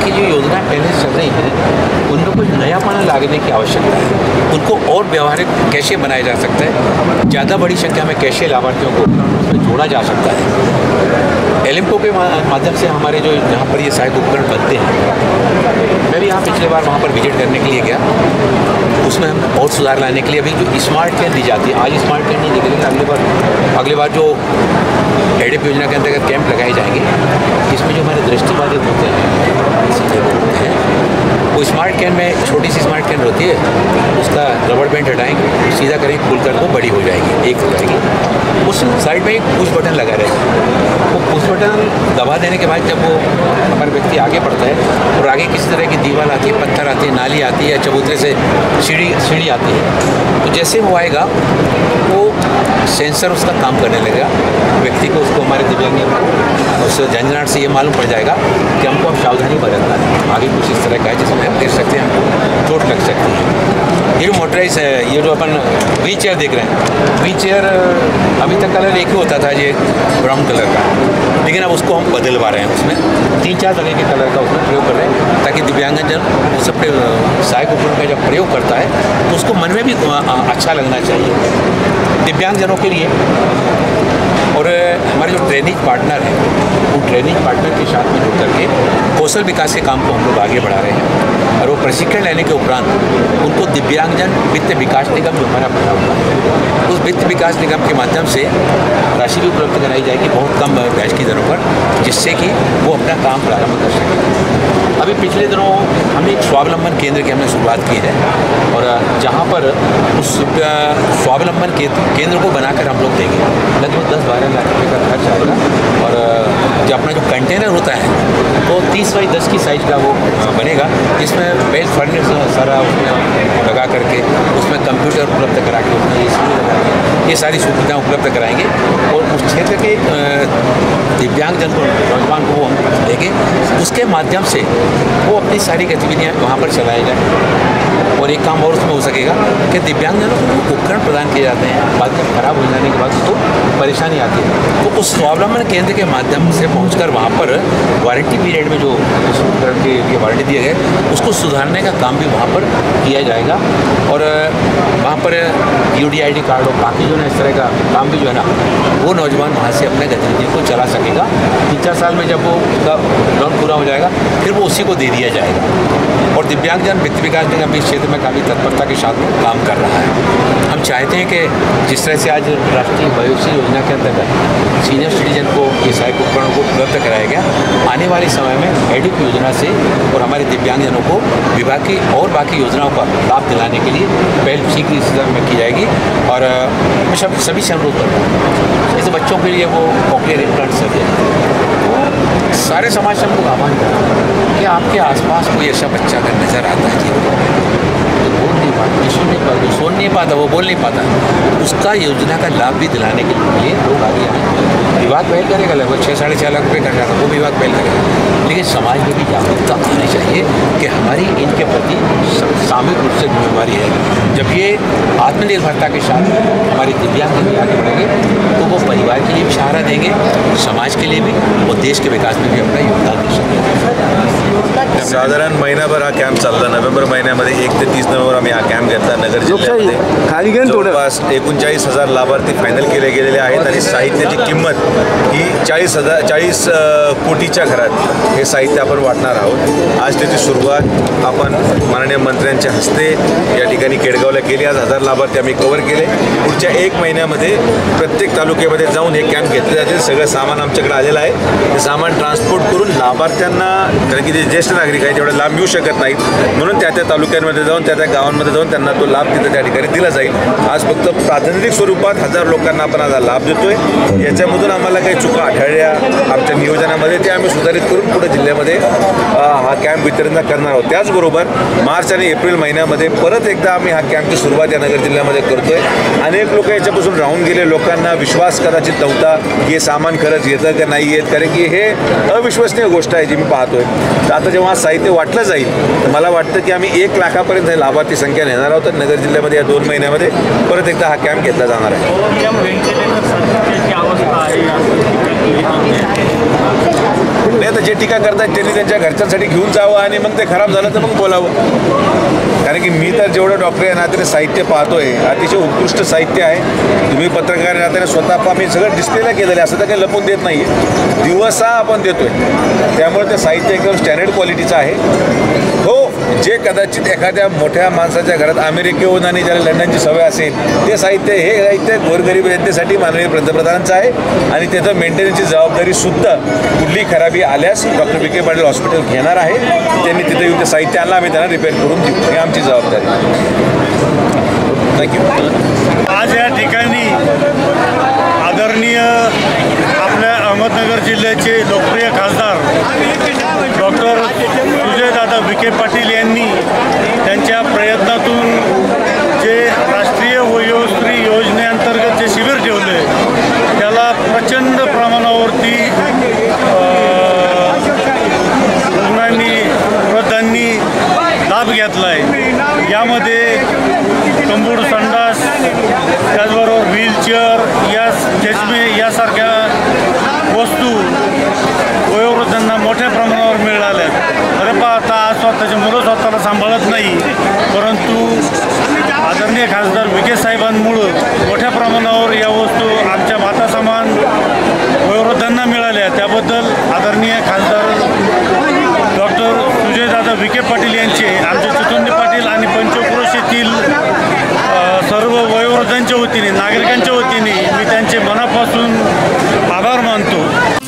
कि जो योजना पहले से चल रही है उनमें कुछ नयापना लाने की आवश्यकता है, उनको और व्यवहारिक कैसे बनाया जा सकता है, ज़्यादा बड़ी संख्या में कैसे लाभार्थियों को उसमें जोड़ा जा सकता है। एलिम्को के माध्यम से हमारे जो जहाँ पर ये सहायक उपकरण बनते हैं, मैं भी यहाँ पिछले बार वहाँ पर विजिट करने के लिए गया, उसमें हम और सुधार लाने के लिए अभी जो स्मार्ट कैन दी जाती है, आज स्मार्ट कैन नहीं दी गई, अगली बार जो एडिप योजना के अंतर्गत कैंप लगाए जाएंगे, इसमें जो हमारे दृष्टिबाधित होते हैं वो स्मार्ट कैन में छोटी सी स्मार्ट कैन होती है, उसका रबड़ बैंड हटाएंगे, सीधा करेंगे, पुल कर दो, बड़ी हो जाएगी, एक हो जाएगी। उस साइड में एक पुश बटन लगा रहेगा, वो पुश बटन दबा देने के बाद जब वो हमारा व्यक्ति आगे बढ़ता है और आगे किसी तरह की दीवार आती है, पत्थर आती है, नाली आती है या चबूतरे से सीढ़ी आती है, तो जैसे वो आएगा वो सेंसर उसका काम करने लगेगा, व्यक्ति को उसको हमारे दिव्यांग उस झंझनाहट से ये मालूम पड़ जाएगा कि हमको अब सावधानी बरतना है, आगे कुछ इस तरह का है जिसमें हम गिर सकते हैं, हमको चोट लग सकती है। ये जो मोटराइज है, ये जो अपन व्हील चेयर देख रहे हैं, व्हील चेयर अभी तक कलर एक ही होता था, ये ब्राउन कलर का, लेकिन अब उसको हम बदलवा रहे हैं, उसमें 3-4 तरह के कलर का उसमें प्रयोग कर रहे हैं ताकि दिव्यांगजन उस सब सहायक उपकरण का जब प्रयोग करता है तो उसको मन में भी अच्छा लगना चाहिए दिव्यांगजनों के लिए। और हमारे जो ट्रेनिंग पार्टनर हैं, उन ट्रेनिंग पार्टनर के साथ में जुड़ करके कौशल विकास के काम को हम लोग आगे बढ़ा रहे हैं और वो प्रशिक्षण लेने के उपरांत उनको दिव्यांगजन वित्त विकास निगम जो हमारा बना हुआ है, उस वित्त विकास निगम के माध्यम से राशि भी उपलब्ध कराई जाएगी बहुत कम ब्याज की दरों पर, जिससे कि वो अपना काम प्रारंभ कर सकें। अभी पिछले दिनों हमने एक स्वावलंबन केंद्र की हमने शुरुआत की है और जहाँ पर उस स्वावलंबन केंद्र को बनाकर हम लोग देंगे, लगभग 10-12 लाख रुपये का खर्च आएगा और जो अपना जो कंटेनर होता है वो 30x10 की साइज़ का वो बनेगा, जिसमें वेल फर्निश सारा उसमें लगा करके उसमें कंप्यूटर उपलब्ध करा के उसमें AC लगा के ये सारी सुविधाएँ उपलब्ध कराएंगे और उस क्षेत्र के दिव्यांगजन को नौजवान को वो हम देंगे, उसके माध्यम से वो अपनी सारी गतिविधियाँ वहाँ पर चलाई जाए। और एक काम और उसमें हो सकेगा कि दिव्यांगजनों को उपकरण प्रदान किए जाते हैं, बाद में खराब हो जाने के बाद उसको परेशानी आती है, तो उस स्वावलंबन केंद्र के माध्यम से पहुंचकर वहाँ पर वारंटी पीरियड में जो उस उपकरण की वारंटी दिए गए उसको सुधारने का काम भी वहाँ पर किया जाएगा और वहाँ पर UDID कार्ड और बाकी जो जो है इस तरह का काम भी जो है ना वो नौजवान वहाँ से अपने गतिविधि को चला सकेगा। 3-4 साल में जब वो उसका लोन पूरा हो जाएगा फिर वो उसी को दे दिया जाएगा। और दिव्यांगजन वित्त विकास निगम भी इस क्षेत्र में काफ़ी तत्परता के साथ काम कर रहा है। हम चाहते हैं कि जिस तरह से आज राष्ट्रीय वयोश्री योजना के अंतर्गत सीनियर सिटीजन को ये सहायक उपकरणों को उपलब्ध कराया गया, आने वाले समय में एडुप योजना से और हमारे दिव्यांगजनों को विभाग की और बाकी योजनाओं का लाभ दिलाने के लिए पहल शीघ्र इस में की जाएगी। और मैं सभी से अनुरोध करता हूँ, जैसे बच्चों के लिए वो कॉक्लियर इम्प्लांट सर्जरी, सारे समाज से हम लोग आह्वान करते हैं कि आपके आसपास कोई ऐसा बच्चा अगर नज़र आता है तो बोल नहीं पाता, सुन नहीं पाता, सुन नहीं पाता, वो बोल नहीं पाता, उसका योजना का लाभ भी दिलाने के लिए लोग आगे आए। विभाग पहल करेगा, लगभग 6-6.5 लाख रुपये खर्चा था, वो विभाग पहल करेगा। लेकिन समाज में भी जागरूकता आनी चाहिए कि हमारी इनके प्रति सामूहिक रूप से जिम्मेवारी है। जब ये आत्मनिर्भरता के साथ हमारी दिव्यांग भी आगे बढ़ेंगे तो वो परिवार के लिए भी सहारा देंगे, समाज के लिए भी और देश के विकास में भी अपना योगदान दे सकेंगे। साधारण महिनाभर हा कॅम्प चालला। नोव्हेंबर महिन्यामध्ये 1 ते 30 नोव्हेंबर आम्ही हा कॅम्प घेतला नगर जिल्ह्यामध्ये। जवळपास 39,000 लाभार्थी फायनल केले गेलेले आहेत आणि साहित्याची किंमत ही 40 कोटीच्या घरात हे साहित्य आपण वाटणार आहोत। आज त्याची सुरुवात आपण माननीय मंत्र्यांच्या हस्ते या ठिकाणी केडगावला केली। आज 1000 लाभार्थी आम्ही कव्हर केले। पुढच्या 1 महिन्यामध्ये प्रत्येक तालुक्यामध्ये जाऊन हे कॅम्प घेतले जातील। सगळं सामान आमच्याकडे आलेलं आहे, ते सामान ट्रान्सपोर्ट करून लाभार्थ्यांना, कारण की जे ज्येष्ठ नागरिक आहेत तेवढा लाभ मिळू शकत नाहीत, म्हणून त्या तालुक्यांमध्ये जाऊन त्या गावांमध्ये जाऊन त्यांना तो लाभ तिथं त्या ठिकाणी दिला जाईल। आज फक्त प्रातिनिधिक स्वरूपात 1000 लोकांना आपण आज लाभ देतोय। याच्यामधून आम्हाला काही चुका आढळल्या आमच्या नियोजनामध्ये ते आम्ही सुधारित करून पुढे जिल्ह्यामध्ये हा कॅम्प वितरण करणार आहोत। त्याचबरोबर मार्च आणि एप्रिल महिन्यामध्ये परत एकदा आम्ही हा कॅम्पची सुरुवात या नगर जिल्ह्यामध्ये करतोय। अनेक लोक याच्यापासून राहून गेले, लोकांना विश्वास कदाचित नव्हता की हे सामान खरंच येतं का नाही येत, कारण की हे अविश्वसनीय गोष्ट आहे जी मी पाहतोय। तर आता जेव्हा साहित्य वाटलं जाईल तर मला वाटतं की आम्ही 1 लाखापर्यंत लाभार्थी संख्या नेणार आहोत। नगर जिल्ह्यामध्ये या 2 महिन्यामध्ये परत एकदा हा कॅम्प घेतला जाणार आहे। नाही तर जे टीका करतात त्यांनी त्यांच्या घरच्यांसाठी घेऊन जावं आणि मग ते खराब झालं तर मग बोलावं, कारण की मी तर जेवढं डॉक्टर या नात्याने साहित्य पाहतोय अतिशय उत्कृष्ट साहित्य आहे। तुम्ही पत्रकार नात्याने स्वतः आम्ही सगळं डिस्प्लेला केलेलं आहे, असं तर काही लपून देत नाही आहे, दिवसा आपण देतोय। त्यामुळे ते साहित्य एकदम स्टँडर्ड क्वालिटीचं आहे। हो, जे कदाचित एखाद्या मोठ्या माणसाच्या घरात अमेरिकेहून आणि ज्याला लंडनची सवय असेल ते साहित्य, हे साहित्य गोरगरीब जनतेसाठी माननीय पंतप्रधानांचं आहे आणि त्याचं मेंटेनन्सची जबाबदारीसुद्धा कुठली खराबी आल्यास डॉक्टर बी के पाटील हॉस्पिटल घेणार आहे। त्यांनी तिथे येऊन ते साहित्य आणलं, आम्ही त्यांना रिपेअर करून देऊ, ही आमची जबाबदारी। थँक्यू। आज या ठिकाणी आदरणीय आपल्या अहमदनगर जिल्ह्याचे लोकप्रिय खासदार डॉक्टर सुजयदादा विखे पाटील यांनी त्यांच्या प्रयत्नातून जे राष्ट्रीय वयोश्री योजनेअंतर्गत जे शिबिर ठेवले त्याला प्रचंड प्रमाणावरती रुग्णांनी वृद्धांनी लाभ घेतला आहे। यामध्ये कंबूड संडास, त्याचबरोबर व्हीलचेअर, या चष्मे यासारख्या वस्तू वयोवृद्धांना मोठ्या प्रमाणावर मिळाल्या। खरं पाहता आज स्वतःची मुलं स्वतःला सांभाळत नाही, परंतु आदरणीय खासदार विखे साहेबांमुळं मोठ्या प्रमाणावर या वस्तू आमच्या माता समान वयोवृद्धांना मिळाल्या। त्याबद्दल आदरणीय खासदार डॉक्टर सुजयदादा विखे पाटील यांचे, आमचे चितुंडे पाटील आणि पंचक्रोश येथील सर्व वयोवृद्धांच्या वतीने, नागरिकांच्या वतीने मी त्यांचे मनापासून आभार मानतो।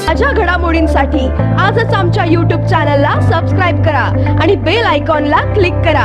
ताज्या घडामोडींसाठी आजच आमच्या YouTube चॅनलला सबस्क्राईब करा आणि बेल आयकॉनला क्लिक करा।